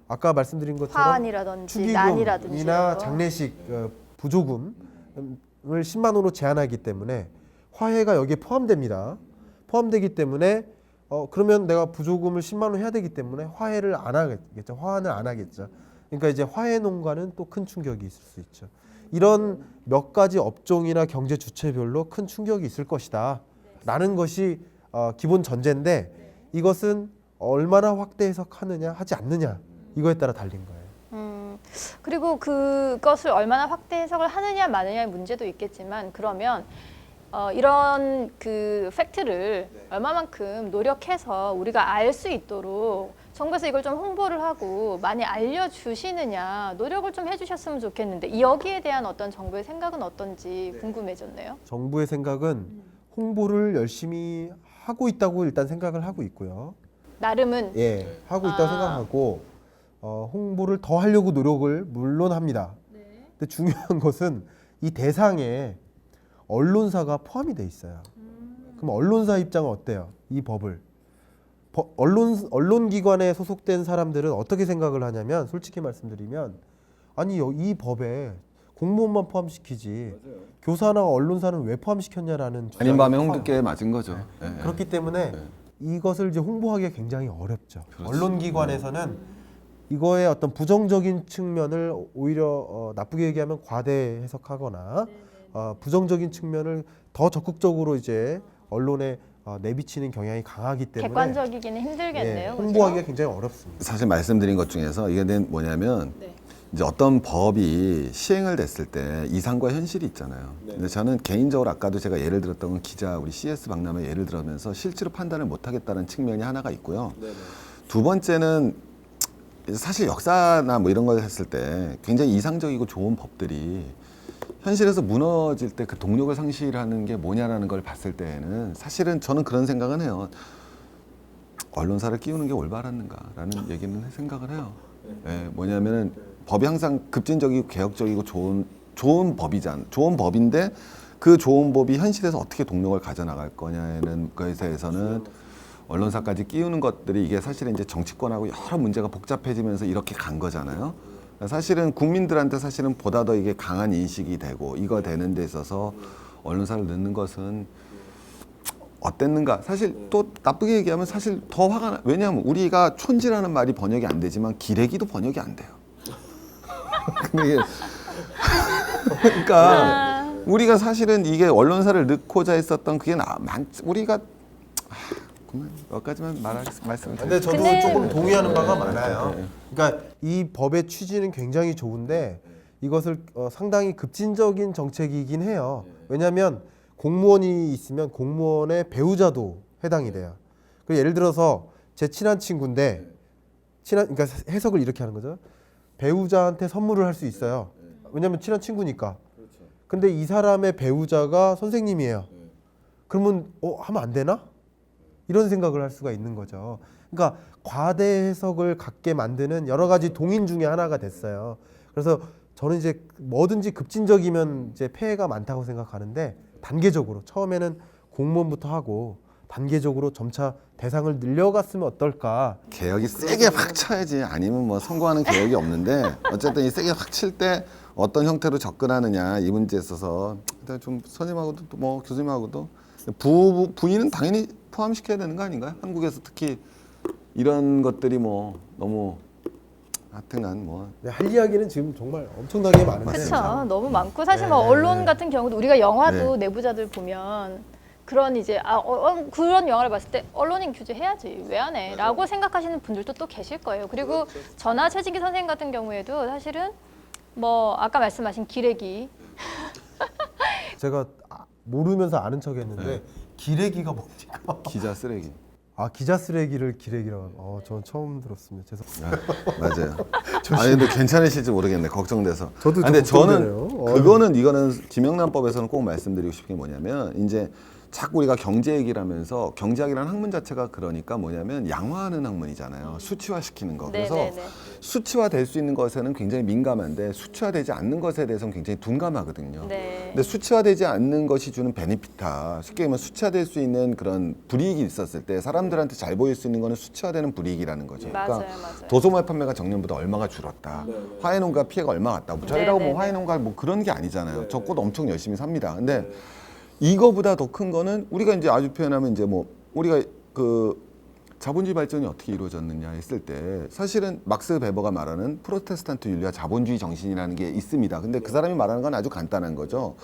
아까 말씀드린 것처럼 화환이라든지 난이라든지 축의금이나 이런 거. 장례식 부조금을 10만 원으로 제한하기 때문에 화훼가 여기에 포함됩니다. 포함되기 때문에 그러면 내가 부조금을 10만 원 해야 되기 때문에 화훼를 안 하겠죠. 화환을 안 하겠죠. 그러니까 이제 화훼 농가는 또 큰 충격이 있을 수 있죠. 이런 몇 가지 업종이나 경제 주체별로 큰 충격이 있을 것이다. 라는 것이 기본 전제인데 이것은 얼마나 확대 해석하느냐 하지 않느냐 이거에 따라 달린 거예요. 그리고 그것을 얼마나 확대 해석을 하느냐 마느냐의 문제도 있겠지만 그러면 이런 그 팩트를 얼마만큼 노력해서 우리가 알 수 있도록 정부에서 이걸 좀 홍보를 하고 많이 알려주시느냐 노력을 좀 해주셨으면 좋겠는데 여기에 대한 어떤 정부의 생각은 어떤지 궁금해졌네요. 정부의 생각은 홍보를 열심히 하고 있다고 일단 생각을 하고 있고요. 나름은 하고 있다고 생각하고 홍보를 더 하려고 노력을 물론 합니다. 근데 중요한 것은 이 대상에 언론사가 포함이 돼 있어요. 그럼 언론사 입장은 어때요? 이 법을 언론기관에 소속된 사람들은 어떻게 생각을 하냐면 솔직히 말씀드리면 아니 이 법에 공무원만 포함시키지 교사나 언론사는 왜 포함시켰냐라는 아닌 밤에 홍두깨 맞은 거죠. 예. 그렇기 때문에 이것을 이제 홍보하기가 굉장히 어렵죠. 그렇죠. 언론기관에서는 이거의 어떤 부정적인 측면을 오히려 나쁘게 얘기하면 과대 해석하거나 부정적인 측면을 더 적극적으로 이제 언론에 내비치는 경향이 강하기 때문에 객관적이기는 힘들겠네요. 예, 그죠? 홍보하기가 굉장히 어렵습니다. 사실 말씀드린 것 중에서 이게 뭐냐면 네. 이제 어떤 법이 시행을 됐을 때 이상과 현실이 있잖아요. 근데 저는 개인적으로 아까도 제가 예를 들었던 건 기자 우리 CS 박람회 예를 들으면서 실제로 판단을 못 하겠다는 측면이 하나가 있고요. 두 번째는 사실 역사나 뭐 이런 걸 했을 때 굉장히 이상적이고 좋은 법들이 현실에서 무너질 때 그 동력을 상실하는 게 뭐냐라는 걸 봤을 때에는 사실은 저는 그런 생각은 해요. 언론사를 끼우는 게 올바랐는가라는 얘기는 생각을 해요. 예, 뭐냐면은 법이 항상 급진적이고 개혁적이고 좋은 법이잖아. 좋은 법인데 그 좋은 법이 현실에서 어떻게 동력을 가져나갈 거냐는 것에 대해서는 언론사까지 끼우는 것들이 이게 사실은 이제 정치권하고 여러 문제가 복잡해지면서 이렇게 간 거잖아요. 사실은 국민들한테 사실은 보다 더 이게 강한 인식이 되고 이거 되는 데 있어서 언론사를 넣는 것은 어땠는가? 사실 또 나쁘게 얘기하면 사실 더 화가 나. 왜냐하면 우리가 촌지라는 말이 번역이 안 되지만 기레기도 번역이 안 돼요. 근데 이게 그러니까 우리가 사실은 이게 언론사를 넣고자 했었던 그게 우리가 그만 여기까지만 말씀을 근데 저도 근데- 조금 동의하는 바가 많아요. 그러니까 이 법의 취지는 굉장히 좋은데 이것을 상당히 급진적인 정책이긴 해요. 왜냐하면 공무원이 있으면 공무원의 배우자도 해당이 돼요. 그 예를 들어서 제 친한 친구인데 그러니까 해석을 이렇게 하는 거죠. 배우자한테 선물을 할 수 있어요. 왜냐하면 친한 친구니까. 근데 이 사람의 배우자가 선생님이에요. 그러면 하면 안 되나? 이런 생각을 할 수가 있는 거죠. 그러니까 과대 해석을 갖게 만드는 여러 가지 동인 중에 하나가 됐어요. 그래서 저는 이제 뭐든지 급진적이면 이제 폐해가 많다고 생각하는데 단계적으로 처음에는 공무원부터 하고 단계적으로 점차 대상을 늘려갔으면 어떨까. 개혁이 세게 확 쳐야지. 아니면 뭐 성공하는 개혁이 없는데 어쨌든 이 세게 확 칠 때 어떤 형태로 접근하느냐 이 문제에 있어서 일단 좀 선생님하고도 또 뭐 교수님하고도 부인은 당연히 포함시켜야 되는 거 아닌가요? 한국에서 특히 이런 것들이 뭐 너무 하여튼간 뭐 네, 할 이야기는 지금 정말 엄청나게 많은데. 그렇죠. 너무 많고 사실 네, 뭐 네, 언론 네. 같은 경우도 우리가 영화도 네. 내부자들 보면 그런 이제 그런 영화를 봤을 때 언론인 규제해야지 왜 안 해?라고 생각하시는 분들도 또 계실 거예요. 그리고 저나 최진기 선생님 같은 경우에도 사실은 뭐 아까 말씀하신 기레기 제가 모르면서 아는 척했는데 기레기가 뭡니까? 기자 쓰레기. 기자 쓰레기를 기레기라고. 저는 처음 들었습니다. 죄송합니다. 맞아요. 아니 근데 괜찮으실지 모르겠네. 걱정돼서. 저도 좀 근데 걱정되네요. 저는 이거는 김영란법에서는 꼭 말씀드리고 싶은 게 뭐냐면 이제 자꾸 우리가 경제 얘기를 하면서 경제학이라는 학문 자체가 그러니까 뭐냐면 양화하는 학문이잖아요. 수치화시키는 거. 그래서 네네네. 수치화될 수 있는 것에는 굉장히 민감한데 수치화되지 않는 것에 대해서는 굉장히 둔감하거든요. 네. 근데 수치화되지 않는 것이 주는 베네피타, 쉽게 얘기하면 수치화될 수 있는 그런 불이익이 있었을 때 사람들한테 잘 보일 수 있는 거는 수치화되는 불이익이라는 거죠. 맞아요, 그러니까 맞아요. 도소매 판매가 작년보다 얼마가 줄었다. 화훼농가 피해가 얼마가 왔다. 저희라고 네네네. 뭐 화훼농가 뭐 그런 게 아니잖아요. 저 꽃 엄청 열심히 삽니다. 근데 이거보다 더 큰 거는 우리가 이제 아주 표현하면 이제 뭐 우리가 그 자본주의 발전이 어떻게 이루어졌느냐 했을 때 사실은 막스 베버가 말하는 프로테스탄트 윤리와 자본주의 정신이라는 게 있습니다. 근데 그 사람이 말하는 건 아주 간단한 거죠.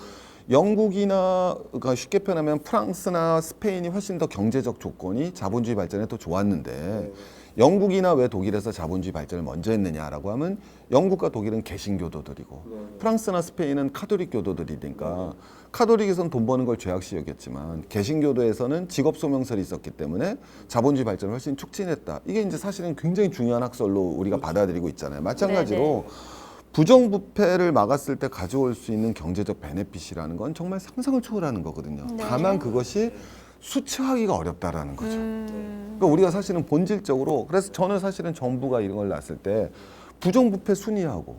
영국이나 그러니까 쉽게 표현하면 프랑스나 스페인이 훨씬 더 경제적 조건이 자본주의 발전에 더 좋았는데 영국이나 왜 독일에서 자본주의 발전을 먼저 했느냐라고 하면 영국과 독일은 개신교도들이고 프랑스나 스페인은 카톨릭 교도들이니까 카톨릭에서는 돈 버는 걸 죄악시 여겼지만 개신교도에서는 직업 소명설이 있었기 때문에 자본주의 발전을 훨씬 촉진했다. 이게 이제 사실은 굉장히 중요한 학설로 우리가 받아들이고 있잖아요. 마찬가지로 부정부패를 막았을 때 가져올 수 있는 경제적 베네핏이라는 건 정말 상상을 초월하는 거거든요. 네. 다만 그것이 수치하기가 어렵다라는 거죠. 그러니까 우리가 사실은 본질적으로 그래서 저는 사실은 정부가 이런 걸 놨을 때 부정부패 순위하고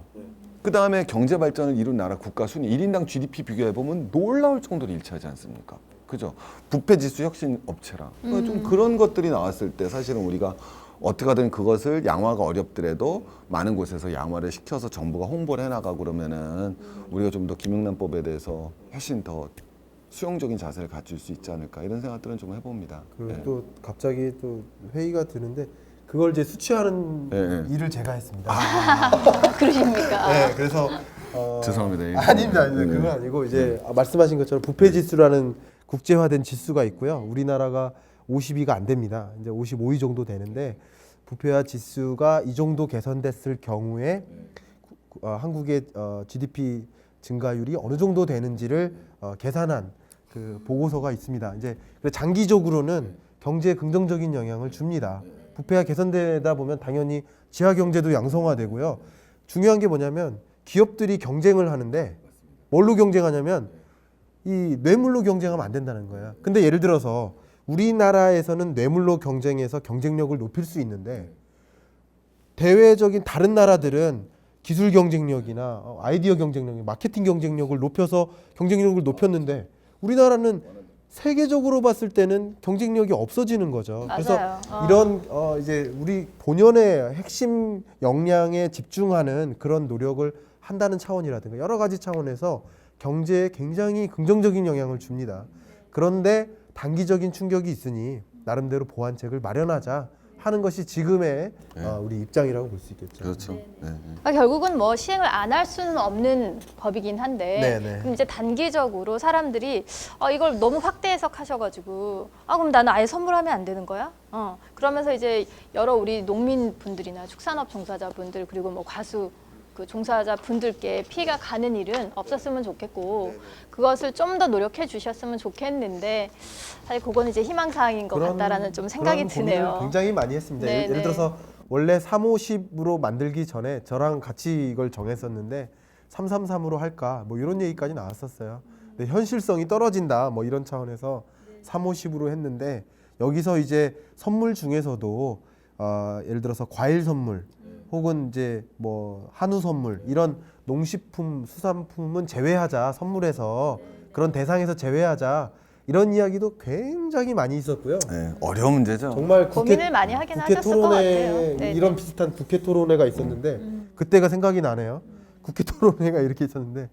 그 다음에 경제 발전을 이룬 나라 국가 순위 1인당 GDP 비교해 보면 놀라울 정도로 일치하지 않습니까? 그죠? 부패 지수 혁신 업체랑 그러니까 좀 그런 것들이 나왔을 때 사실은 우리가 어떻게든 그것을 양화가 어렵더라도 많은 곳에서 양화를 시켜서 정부가 홍보를 해나가고 그러면은 우리가 좀 더 김영란법에 대해서 훨씬 더 수용적인 자세를 갖출 수 있지 않을까 이런 생각들은 좀 해봅니다. 그리고 네. 또 갑자기 또 회의가 드는데 그걸 이제 수취하는 네. 일을 제가 했습니다. 그러십니까? 네, 그래서 죄송합니다. 아닙니다. 네. 그건 아니고 이제 말씀하신 것처럼 부패 지수라는 국제화된 지수가 있고요. 우리나라가 52가 안 됩니다. 이제 55위 정도 되는데 부패화 지수가 이 정도 개선됐을 경우에 한국의 GDP 증가율이 어느 정도 되는지를 계산한 그 보고서가 있습니다. 이제 장기적으로는 경제에 긍정적인 영향을 줍니다. 부패가 개선되다 보면 당연히 지하 경제도 양성화되고요. 중요한 게 뭐냐면 기업들이 경쟁을 하는데 뭘로 경쟁하냐면 이 뇌물로 경쟁하면 안 된다는 거예요. 근데 예를 들어서 우리나라에서는 뇌물로 경쟁해서 경쟁력을 높일 수 있는데 대외적인 다른 나라들은 기술 경쟁력이나 아이디어 경쟁력, 마케팅 경쟁력을 높여서 경쟁력을 높였는데 우리나라는 세계적으로 봤을 때는 경쟁력이 없어지는 거죠. 그래서 맞아요. 이런 이제 우리 본연의 핵심 역량에 집중하는 그런 노력을 한다는 차원이라든가 여러 가지 차원에서 경제에 굉장히 긍정적인 영향을 줍니다. 그런데 단기적인 충격이 있으니 나름대로 보완책을 마련하자 하는 것이 지금의 우리 입장이라고 볼 수 있겠죠. 그렇죠. 네. 그러니까 결국은 뭐 시행을 안 할 수는 없는 법이긴 한데 네네. 그럼 이제 단기적으로 사람들이 이걸 너무 확대 해석하셔가지고 그럼 나는 아예 선물하면 안 되는 거야? 그러면서 이제 여러 우리 농민분들이나 축산업 종사자분들 그리고 뭐 과수 그 종사자 분들께 피해가 가는 일은 없었으면 좋겠고 그것을 좀 더 노력해 주셨으면 좋겠는데 사실 그거는 이제 희망사항인 것 같다라는 좀 생각이 그런 고민을 드네요. 굉장히 많이 했습니다. 네, 예를 네. 들어서 원래 350으로 만들기 전에 저랑 같이 이걸 정했었는데 333으로 할까 뭐 이런 얘기까지 나왔었어요. 근데 현실성이 떨어진다 뭐 이런 차원에서 350으로 했는데 여기서 이제 선물 중에서도 예를 들어서 과일 선물 혹은 이제 뭐 한우 선물 이런 농식품, 수산품은 제외하자 선물에서 그런 대상에서 제외하자 이런 이야기도 굉장히 많이 있었고요. 네, 어려운 문제죠. 정말 고민을 많이 하긴 하셨을 것 같아요. 네, 이런 비슷한 국회 토론회가 있었는데 그때가 생각이 나네요. 국회 토론회가 이렇게 있었는데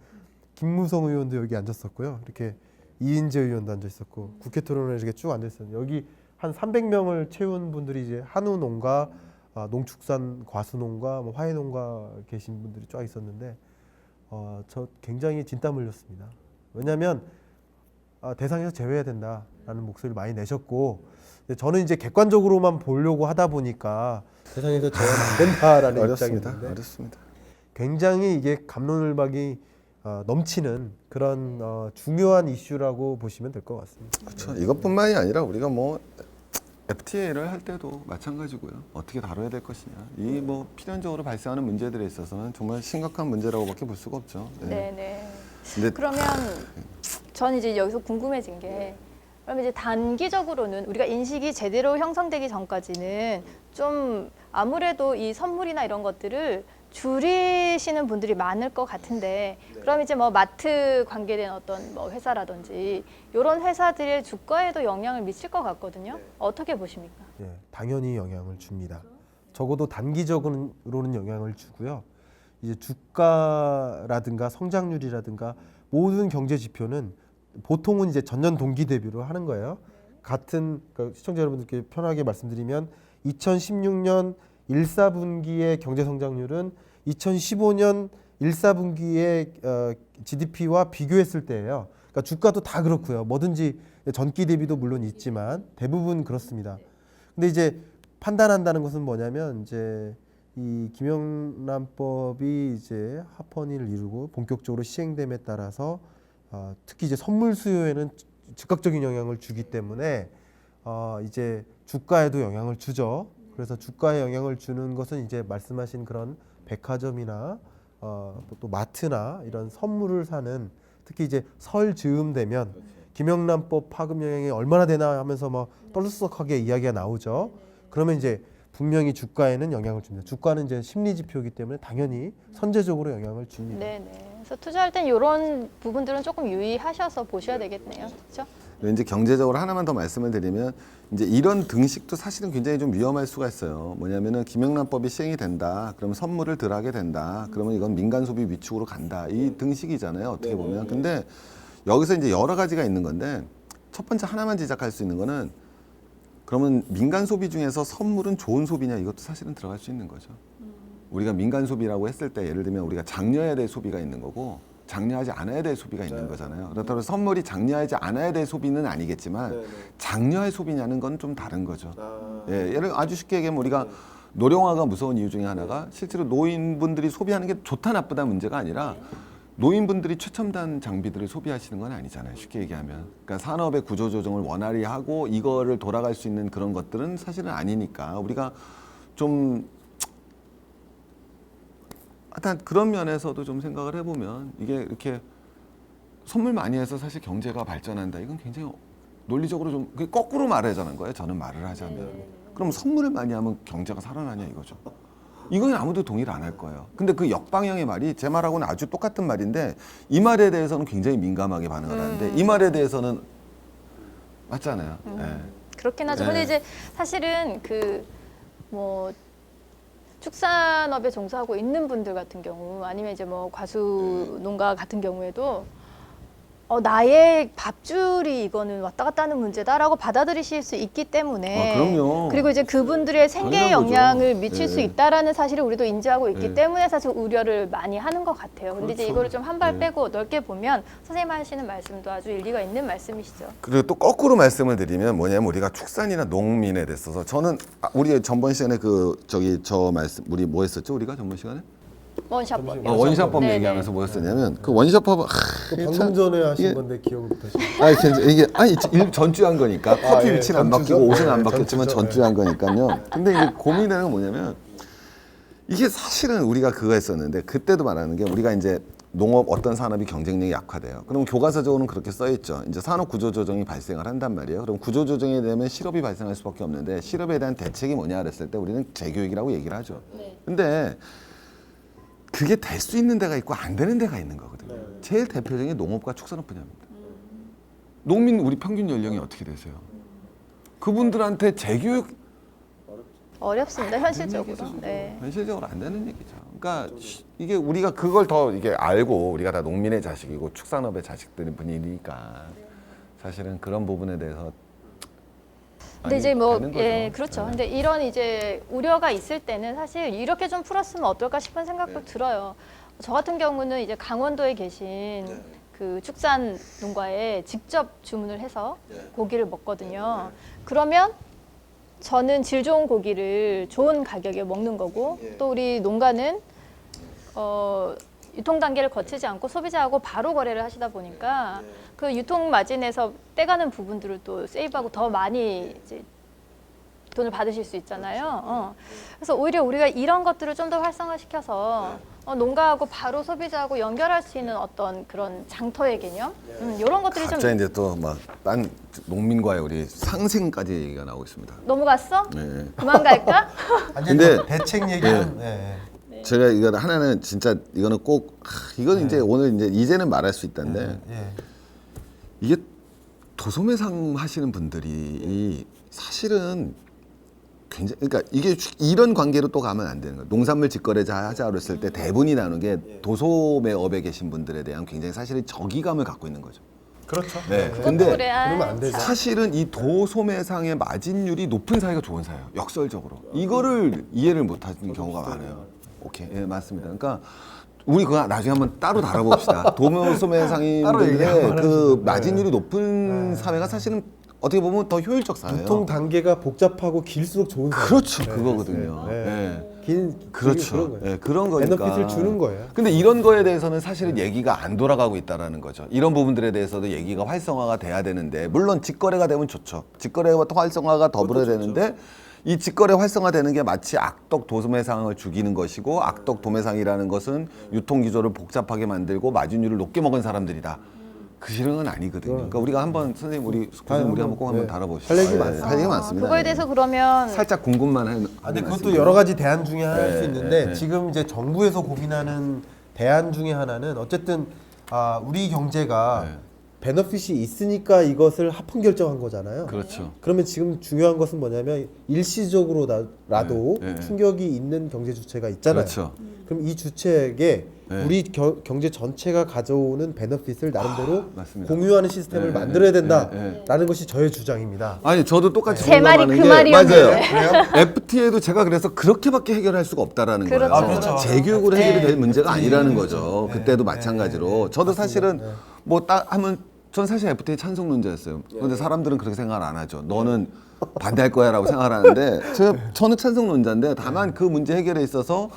김무성 의원도 여기 앉았었고요. 이렇게 이인재 의원도 앉아 있었고 국회 토론회 이렇게 쭉 앉아 있었는데 여기 한 300명을 채운 분들이 이제 한우 농가 농축산 과수농가, 뭐 화훼농가 계신 분들이 쫙 있었는데 저 굉장히 진땀 흘렸습니다. 왜냐하면 대상에서 제외해야 된다라는 목소리를 많이 내셨고 저는 이제 객관적으로만 보려고 하다 보니까 대상에서 제외하면 안 된다라는 어렵습니다. 입장이었는데 어렵습니다. 굉장히 이게 갑론을박이 넘치는 그런 중요한 이슈라고 보시면 될 것 같습니다. 그렇죠. 이것뿐만이 아니라 우리가 뭐 FTA를 할 때도 마찬가지고요. 어떻게 다뤄야 될 것이냐. 이 뭐 필연적으로 발생하는 문제들에 있어서는 정말 심각한 문제라고밖에 볼 수가 없죠. 네. 네네. 근데 그러면 전 이제 여기서 궁금해진 게 그러면 이제 단기적으로는 우리가 인식이 제대로 형성되기 전까지는 좀 아무래도 이 선물이나 이런 것들을 줄이시는 분들이 많을 것 같은데 그럼 이제 뭐 마트 관계된 어떤 뭐 회사라든지 이런 회사들의 주가에도 영향을 미칠 것 같거든요. 어떻게 보십니까? 예, 당연히 영향을 줍니다. 적어도 단기적으로는 영향을 주고요. 이제 주가라든가 성장률이라든가 모든 경제 지표는 보통은 이제 전년 동기 대비로 하는 거예요. 같은 그러니까 시청자 여러분들께 편하게 말씀드리면 2016년 1사분기의 경제 성장률은 2015년 1사분기의 GDP와 비교했을 때예요. 그러니까 주가도 다 그렇고요. 뭐든지 전기 대비도 물론 있지만 대부분 그렇습니다. 근데 이제 판단한다는 것은 뭐냐면 이제 이 김영란법이 이제 합헌을 이루고 본격적으로 시행됨에 따라서 특히 이제 선물 수요에는 즉각적인 영향을 주기 때문에 이제 주가에도 영향을 주죠. 그래서 주가에 영향을 주는 것은 이제 말씀하신 그런 백화점이나 또 마트나 이런 선물을 사는 특히 이제 설 즈음 되면 김영란법 파급 영향이 얼마나 되나 하면서 뭐 떨썩하게 이야기가 나오죠. 그러면 이제 분명히 주가에는 영향을 줍니다. 주가는 이제 심리 지표이기 때문에 당연히 선제적으로 영향을 줍니다. 네네. 그래서 투자할 땐 이런 부분들은 조금 유의하셔서 보셔야 되겠네요. 그렇죠? 이제 경제적으로 하나만 더 말씀을 드리면 이제 이런 등식도 사실은 굉장히 좀 위험할 수가 있어요. 뭐냐면은 김영란법이 시행이 된다. 그러면 선물을 덜 하게 된다. 그러면 이건 민간 소비 위축으로 간다. 이 등식이잖아요. 어떻게 보면. 근데 여기서 이제 여러 가지가 있는 건데 첫 번째 하나만 지적할 수 있는 거는 그러면 민간 소비 중에서 선물은 좋은 소비냐 이것도 사실은 들어갈 수 있는 거죠. 우리가 민간 소비라고 했을 때 예를 들면 우리가 장려해야 될 소비가 있는 거고 장려하지 않아야 될 소비가 있는 거잖아요. 그렇다고 선물이 장려하지 않아야 될 소비는 아니겠지만 장려할 소비냐는 건 좀 다른 거죠. 예, 예를 아주 쉽게 얘기하면 우리가 노령화가 무서운 이유 중에 하나가 실제로 노인분들이 소비하는 게 좋다 나쁘다 문제가 아니라 노인분들이 최첨단 장비들을 소비하시는 건 아니잖아요. 쉽게 얘기하면. 그러니까 산업의 구조 조정을 원활히 하고 이거를 돌아갈 수 있는 그런 것들은 사실은 아니니까 우리가 좀 하여튼 그런 면에서도 좀 생각을 해보면 이게 이렇게 선물 많이 해서 사실 경제가 발전한다. 이건 굉장히 논리적으로 좀 그게 거꾸로 말하자는 거예요. 저는 말을 하자면. 그럼 선물을 많이 하면 경제가 살아나냐 이거죠. 이건 아무도 동의를 안 할 거예요. 근데 그 역방향의 말이 제 말하고는 아주 똑같은 말인데 이 말에 대해서는 굉장히 민감하게 반응을 하는데 이 말에 대해서는 맞잖아요. 예. 그렇긴 하죠. 네. 근데 이제 사실은 그 뭐 축산업에 종사하고 있는 분들 같은 경우 아니면 이제 뭐 과수 농가 같은 경우에도 나의 밥줄이 이거는 왔다 갔다 하는 문제다라고 받아들이실 수 있기 때문에 그럼요. 그리고 이제 그분들의 생계에 당연한 거죠. 영향을 미칠 네. 수 있다라는 사실을 우리도 인지하고 있기 네. 때문에 사실 우려를 많이 하는 것 같아요. 근데 이제 그렇죠. 이거를 좀 한 발 네. 빼고 넓게 보면 선생님 하시는 말씀도 아주 일리가 있는 말씀이시죠. 그리고 또 거꾸로 말씀을 드리면 뭐냐면 우리가 축산이나 농민에 대해서 저는 우리 전번 시간에 저 말씀 우리 뭐 했었죠? 우리가 전번 시간에? 원샷법. 원샷법 네네. 얘기하면서 뭐였었냐면 그 원샷법은 그 방금 전에 하신 이게- 건데 기억을 못하시죠? 이게 전주에 한 거니까 커피 예, 위치는 안 전주죠? 바뀌고 옷은 네, 안 바뀌었지만 전주죠. 전주에 한 거니까요. 근데 이제 고민되는 건 뭐냐면 이게 사실은 우리가 그거 했었는데 그때도 말하는 게 우리가 이제 농업 어떤 산업이 경쟁력이 약화돼요. 그럼 교과서적으로는 그렇게 써 있죠. 이제 산업 구조 조정이 발생을 한단 말이에요. 그럼 구조 조정이 되면 실업이 발생할 수밖에 없는데 실업에 대한 대책이 뭐냐 그랬을 때 우리는 재교육이라고 얘기를 하죠. 근데 그게 될 수 있는 데가 있고 안 되는 데가 있는 거거든요. 제일 대표적인 게 농업과 축산업 분야입니다. 농민 우리 평균 연령이 어떻게 되세요? 그분들한테 재교육 어렵습니다 현실적으로. 얘기죠. 네. 현실적으로 안 되는 얘기죠. 그러니까 이게 우리가 그걸 더 이게 알고 우리가 다 농민의 자식이고 축산업의 자식들인 분이니까 사실은 그런 부분에 대해서 근데 이제 뭐 되는 거죠. 예 그렇죠. 네. 근데 이런 이제 우려가 있을 때는 사실 이렇게 좀 풀었으면 어떨까 싶은 생각도 들어요. 저 같은 경우는 이제 강원도에 계신 그 축산 농가에 직접 주문을 해서 고기를 먹거든요. 그러면 저는 질 좋은 고기를 좋은 가격에 먹는 거고 또 우리 농가는 유통 단계를 거치지 않고 소비자하고 바로 거래를 하시다 보니까 그 유통 마진에서 떼가는 부분들을 또 세이브하고 더 많이 이제 돈을 받으실 수 있잖아요. 그래서 오히려 우리가 이런 것들을 좀 더 활성화시켜서 농가하고 바로 소비자하고 연결할 수 있는 어떤 그런 장터의 개념 이런 것들이 좀 갑자기 이제 또 막 딴 농민과의 우리 상생까지 얘기가 나오고 있습니다. 넘어갔어? 네. 그만 갈까? 아니 근데- 근데 대책 얘기는 네. 제가 이거 하나는 진짜 이거는 꼭 이건 이제 오늘 이제는 말할 수 있다는데 예. 이게 도소매상 하시는 분들이 사실은 굉장히 그러니까 이게 이런 관계로 또 가면 안 되는 거예요. 농산물 직거래자 하자 그랬을 때 대분이 나누는 게 도소매업에 계신 분들에 대한 굉장히 사실은 적의감을 갖고 있는 거죠. 그렇죠. 네. 그것도 근데 그래. 아, 그러면 안 되죠. 참. 사실은 이 도소매상의 마진율이 높은 사회가 좋은 사회예요. 역설적으로. 이거를 이해를 못 하는 경우가 많아요. 오케이. 예, 맞습니다. 그러니까 우리 그거 나중에 한번 따로 다뤄봅시다. 따로 도소매상인들의 얘기하면 그 하죠. 마진율이 높은 사회가 사실은 어떻게 보면 더 효율적 사회예요. 유통 단계가 복잡하고 길수록 좋은 사회. 그렇죠. 네, 그거거든요. 네. 네. 긴 그렇죠. 그런 거예요. 예, 그런 거니까. 베너핏을 주는 거예요. 근데 이런 거에 대해서는 사실은 얘기가 안 돌아가고 있다라는 거죠. 이런 부분들에 대해서도 얘기가 활성화가 돼야 되는데 물론 직거래가 되면 좋죠. 직거래와 활성화가 더불어야 되는데 이 직거래 활성화되는 게 마치 악덕 도매상을 죽이는 것이고 악덕 도매상이라는 것은 유통 기조를 복잡하게 만들고 마진율을 높게 먹은 사람들이다. 그 실은 아니거든요. 그러니까 우리가 한번 선생님 우리 한번 꼭 한번 네. 다뤄보시죠. 할 얘기 많아요. 할 얘기 많습니다. 그거에 대해서 그러면 살짝 궁금만 한. 근데 그것도 여러 가지 대안 중에 하나일 수 네, 있는데 네. 지금 이제 정부에서 고민하는 대안 중에 하나는 어쨌든 우리 경제가 네. 베너핏이 있으니까 이것을 합헌 결정한 거잖아요. 그렇죠. 그러면 지금 중요한 것은 뭐냐면 일시적으로라도 네, 네. 충격이 있는 경제 주체가 있잖아요. 그렇죠. 그럼 이 주체에게 네. 우리 경제 전체가 가져오는 베너핏을 나름대로 맞습니다. 공유하는 시스템을 네, 만들어야 네, 된다라는 것이 저의 주장입니다. 아니 저도 똑같이 제 말이 공감하는 그 게 말이었는데. 맞아요. FTA도 제가 그래서 그렇게밖에 해결할 수가 없다라는 그렇죠. 거예요. 아, 그렇죠. 재교육으로 해결이 네. 될 문제가 아니라는 거죠. 그때도 마찬가지로. 저도 사실은 뭐 딱 하면 전 사실 FTA 찬성론자였어요. 그런데 사람들은 그렇게 생각을 안 하죠. 너는 반대할 거야라고 생각을 하는데 저는 찬성론자인데 다만 그 문제 해결에 있어서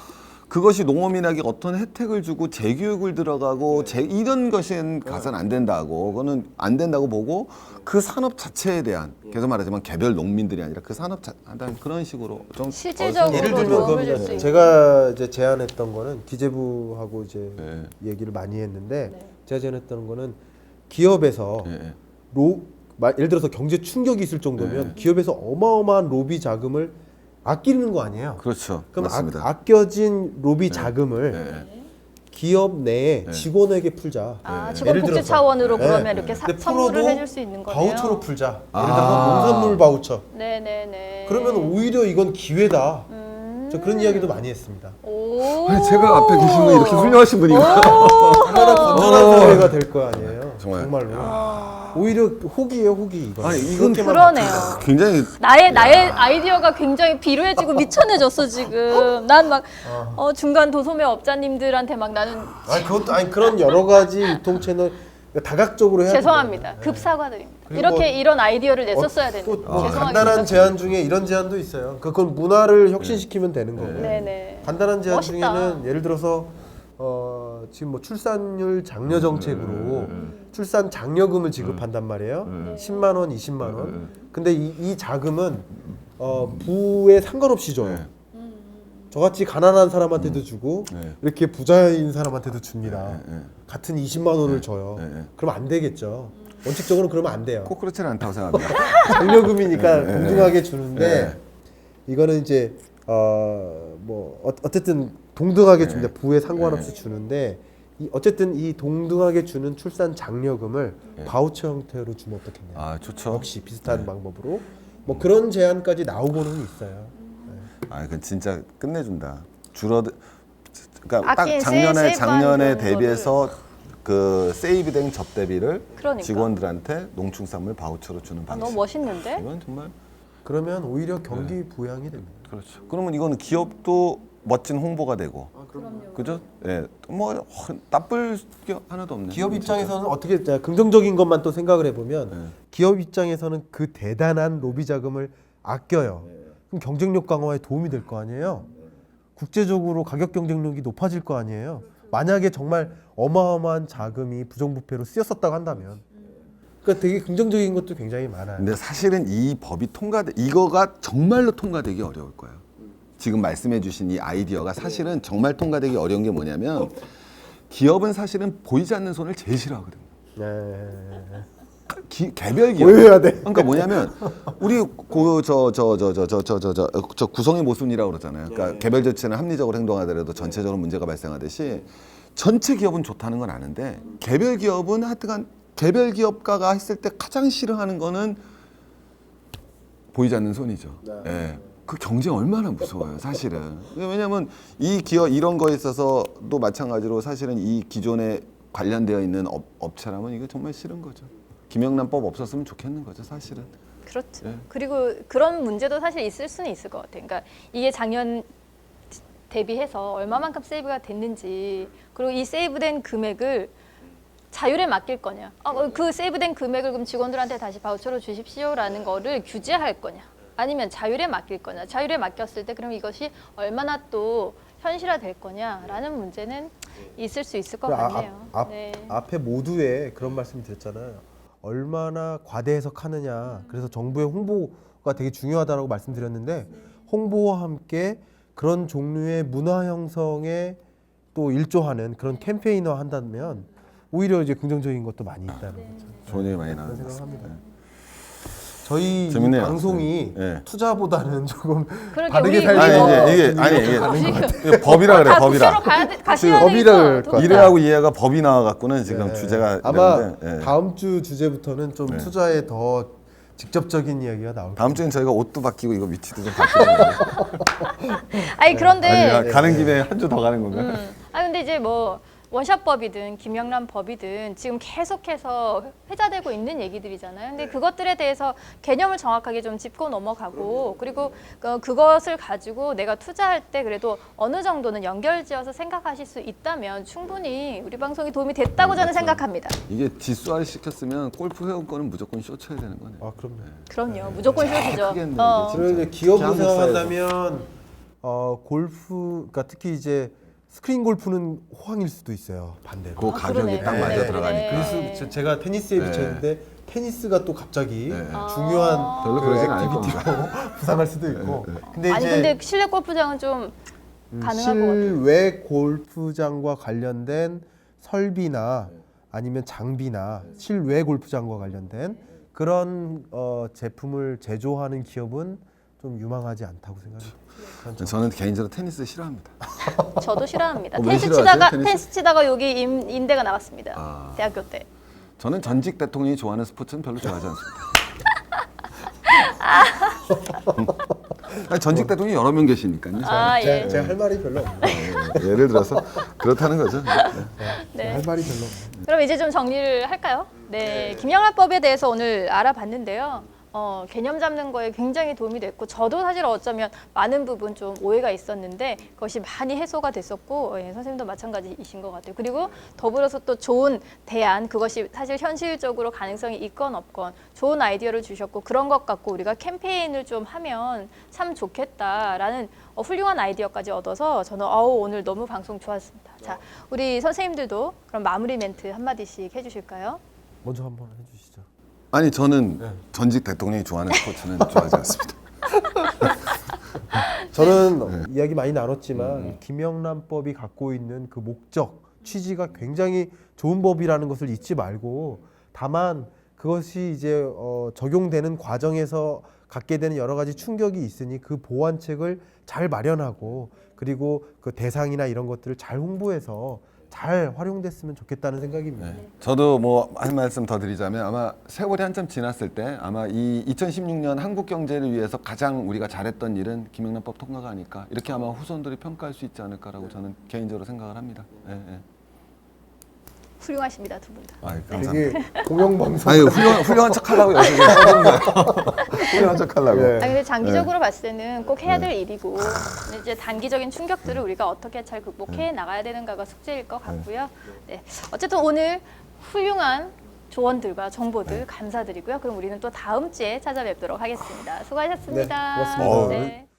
그것이 농어민에게 어떤 혜택을 주고 재교육을 들어가고 이런 것은 가서는 안 된다고 그거는 안 된다고 보고 그 산업 자체에 대한 계속 말하지만 개별 농민들이 아니라 그 산업 한다는 그런 식으로 좀 실질적으로 예를 들면 도움을 줄 수 그겁니다. 있는. 제가 이제 제안했던 거는 기재부하고 이제 네. 얘기를 많이 했는데 제가 제안했던 거는 기업에서 예, 예를 들어서 경제 충격이 있을 정도면 기업에서 어마어마한 로비 자금을 아끼는 거 아니에요. 그렇죠. 그럼 맞습니다. 아껴진 로비 자금을 예. 기업 내에 직원에게 풀자. 아, 직원 예를 복지 들어서. 차원으로 네. 그러면 이렇게 근데 선물을 풀어도 해줄 수 있는 거네요. 바우처로 풀자. 예를 아. 들어서 농산물 바우처. 네네네. 그러면 오히려 이건 기회다. 저 그런 이야기도 많이 했습니다. 오. 아니, 제가 앞에 계신 분이 이렇게 훌륭하신 분인가? 얼마나 건전한 사회가 될 거 아니에요. 정말. 정말로. 오히려 혹이에요, 혹이 이거. 아니, 이건 그러네요. 굉장히 나의 아이디어가 굉장히 비루해지고 미천해졌어 지금. 난 막 중간 도소매 업자님들한테 막 나는 그런 여러 가지 유통 채널 다각적으로 해야 죄송합니다. 급 사과드립니다. 그리고 이렇게 뭐- 이런 아이디어를 냈었어야 또 되는데 뭐 죄송합니다. 간단한 제안 중에 이런 제안도 있어요. 그건 문화를 혁신시키면 되는 거고. 네네. 간단한 제안 멋있다. 중에는 예를 들어서 지금 뭐 출산율 장려 정책으로 출산 장려금을 지급한단 말이에요. 10만 원, 20만 원. 근데 이 자금은 부에 상관없이 줘요. 저같이 가난한 사람한테도 주고 이렇게 부자인 사람한테도 줍니다. 같은 20만 원을 줘요. 그럼 안 되겠죠. 원칙적으로 그러면 안 돼요. 꼭 그렇지는 않다고 생각합니다. 장려금이니까 동등하게 주는데 이거는 이제 뭐 어쨌든 동등하게 줍니다. 부에 상관없이 주는데 어쨌든 이 동등하게 주는 출산 장려금을 바우처 형태로 주면 어떻겠냐. 아, 좋죠. 역시 비슷한 방법으로 뭐 그런 제안까지 나오고는 있어요. 아, 그건 진짜 끝내준다. 그러니까 딱 아낀 작년에 세이브하는 대비해서 그 세이브된 접대비를 그러니까. 직원들한테 농축산물 바우처로 주는 방식. 너무 멋있는데? 이건 정말 그러면 오히려 경기 부양이 됩니다. 그렇죠. 그러면 이거는 기업도 멋진 홍보가 되고, 그죠? 예, 뭐 나쁠 게 하나도 없네. 기업 입장에서는 어떻게 긍정적인 것만 또 생각을 해보면 기업 입장에서는 그 대단한 로비 자금을 아껴요. 그럼 경쟁력 강화에 도움이 될 거 아니에요. 국제적으로 가격 경쟁력이 높아질 거 아니에요. 만약에 정말 어마어마한 자금이 부정부패로 쓰였었다고 한다면, 그러니까 되게 긍정적인 것도 굉장히 많아요. 근데 사실은 이 법이 이거가 정말로 통과되기 어려울 거예요. 지금 말씀해주신 이 아이디어가 사실은 정말 통과되기 어려운 게 뭐냐면 기업은 사실은 보이지 않는 손을 제일 싫어하거든요. 개별 기업. 보여야 돼. 그러니까 뭐냐면 우리 저 구성의 모순이라고 그러잖아요. 그러니까 개별 조치는 합리적으로 행동하더라도 전체적으로 문제가 발생하듯이 전체 기업은 좋다는 건 아는데 개별 기업은 하여튼간 개별 기업가가 했을 때 가장 싫어하는 거는 보이지 않는 손이죠. 예. 그 경쟁 얼마나 무서워요, 사실은. 왜냐하면 이 기업 이런 거에 있어서도 마찬가지로 사실은 이 기존에 관련되어 있는 업체라면 이거 정말 싫은 거죠. 김영란법 없었으면 좋겠는 거죠, 사실은. 그렇죠. 예. 그리고 그런 문제도 사실 있을 수는 있을 것 같아요. 그러니까 이게 작년 대비해서 얼마만큼 세이브가 됐는지, 그리고 이 세이브된 금액을 자율에 맡길 거냐, 그 세이브된 금액을 그럼 직원들한테 다시 바우처로 주십시오라는 거를 규제할 거냐, 아니면 자율에 맡길 거냐. 자율에 맡겼을 때 그럼 이것이 얼마나 또 현실화될 거냐라는 문제는 있을 수 있을 것 같네요. 네. 앞에 모두에 그런 말씀 드렸잖아요. 얼마나 과대 해석하느냐. 그래서 정부의 홍보가 되게 중요하다고 말씀드렸는데 홍보와 함께 그런 종류의 문화 형성에 또 일조하는 그런 캠페인화 한다면 오히려 이제 긍정적인 것도 많이 있다는 거죠. 좋은 얘기 많이 그런 나왔습니다. 생각합니다. 저희 이 재밌네요. 방송이 네. 투자보다는 조금 그러게, 바르게 우리 살기 이게 법이라 그래, 다 법이라. 국세로 가셔야 법이라 되겠어. 그럴 것 같아요. 이해하고 이해가 법이 나와갖고는 지금 네. 주제가 아마 이랬는데, 예. 다음 주 주제부터는 좀 네. 투자에 더 직접적인 이야기가 나올 다음 주엔 저희가 옷도 바뀌고 이거 위치도 좀 바뀌고. 아니 그런데 아니, 가는 김에 한 주 더 가는 건가? 아 근데 이제 뭐 원샷법이든 김영란 법이든 지금 계속해서 회자되고 있는 얘기들이잖아요. 근데 그것들에 대해서 개념을 정확하게 좀 짚고 넘어가고 그리고 그것을 가지고 내가 투자할 때 그래도 어느 정도는 연결지어서 생각하실 수 있다면 충분히 우리 방송이 도움이 됐다고 저는 생각합니다. 이게 지수화를 시켰으면 골프 회원권은 무조건 쇼 쳐야 되는 거네. 아 그럼요. 그럼요. 무조건 쇼시죠. 크겠네, 어. 이게 그리고 이제 기업을 한국 생각한다면 골프, 그러니까 특히 이제 스크린 골프는 호황일 수도 있어요. 반대로. 그 가격이 그러네. 딱 맞아 그러네. 들어가니까. 그래서 제가 테니스에 네. 비쳤는데 테니스가 또 갑자기 네. 중요한 별로 그 그러진 않을 액티비티로 부상할 수도 있고. 근데 아니 이제 근데 실내 골프장은 좀 가능할 것 같아요. 실외 골프장과 관련된 설비나 아니면 장비나 실외 골프장과 관련된 그런 제품을 제조하는 기업은 좀 유망하지 않다고 생각해요. 저는 개인적으로 테니스 싫어합니다. 저도 싫어합니다. 왜 테니스 싫어하세요? 치다가 테니스? 테니스 치다가 여기 인대가 나갔습니다. 아. 대학교 때. 저는 전직 대통령이 좋아하는 스포츠는 별로 좋아하지 않습니다. 아니, 전직 대통령이 여러 명 계시니까요. 아 예. 제가 할 말이 별로 없네요. 예를 들어서 그렇다는 거죠. 네. 할 말이 별로 없네요. 그럼 이제 좀 정리를 할까요? 네, 김영란법에 대해서 오늘 알아봤는데요. 개념 잡는 거에 굉장히 도움이 됐고 저도 사실 어쩌면 많은 부분 좀 오해가 있었는데 그것이 많이 해소가 됐었고 예, 선생님도 마찬가지이신 것 같아요. 그리고 더불어서 또 좋은 대안 그것이 사실 현실적으로 가능성이 있건 없건 좋은 아이디어를 주셨고 그런 것 갖고 우리가 캠페인을 좀 하면 참 좋겠다라는 훌륭한 아이디어까지 얻어서 저는 오늘 너무 방송 좋았습니다. 자, 우리 선생님들도 그럼 마무리 멘트 한마디씩 해주실까요? 먼저 한번 해주시죠. 아니 저는 전직 대통령이 좋아하는 스포츠는 좋아하지 않습니다. 저는 이야기 많이 나눴지만 김영란법이 갖고 있는 그 목적, 취지가 굉장히 좋은 법이라는 것을 잊지 말고 다만 그것이 이제 적용되는 과정에서 갖게 되는 여러 가지 충격이 있으니 그 보완책을 잘 마련하고 그리고 그 대상이나 이런 것들을 잘 홍보해서 잘 활용됐으면 좋겠다는 생각입니다. 저도 뭐 한 말씀 더 드리자면 아마 세월이 한참 지났을 때 아마 이 2016년 한국 경제를 위해서 가장 우리가 잘했던 일은 김영란법 통과가 아닐까 이렇게 아마 후손들이 평가할 수 있지 않을까라고 저는 개인적으로 생각을 합니다. 예, 예. 훌륭하십니다, 두 분 다. 아이, 감사합니다. 되게 공영방송. 아니 훌륭한 척하려고 여기서 써준 거예요. 훌륭한 척하려고. 네. 아니, 근데 장기적으로 봤을 때는 꼭 해야 될 일이고 근데 이제 단기적인 충격들을 우리가 어떻게 잘 극복해 나가야 되는가가 숙제일 것 같고요. 네. 어쨌든 오늘 훌륭한 조언들과 정보들 감사드리고요. 그럼 우리는 또 다음 주에 찾아뵙도록 하겠습니다. 수고하셨습니다. 네, 고맙습니다. 네.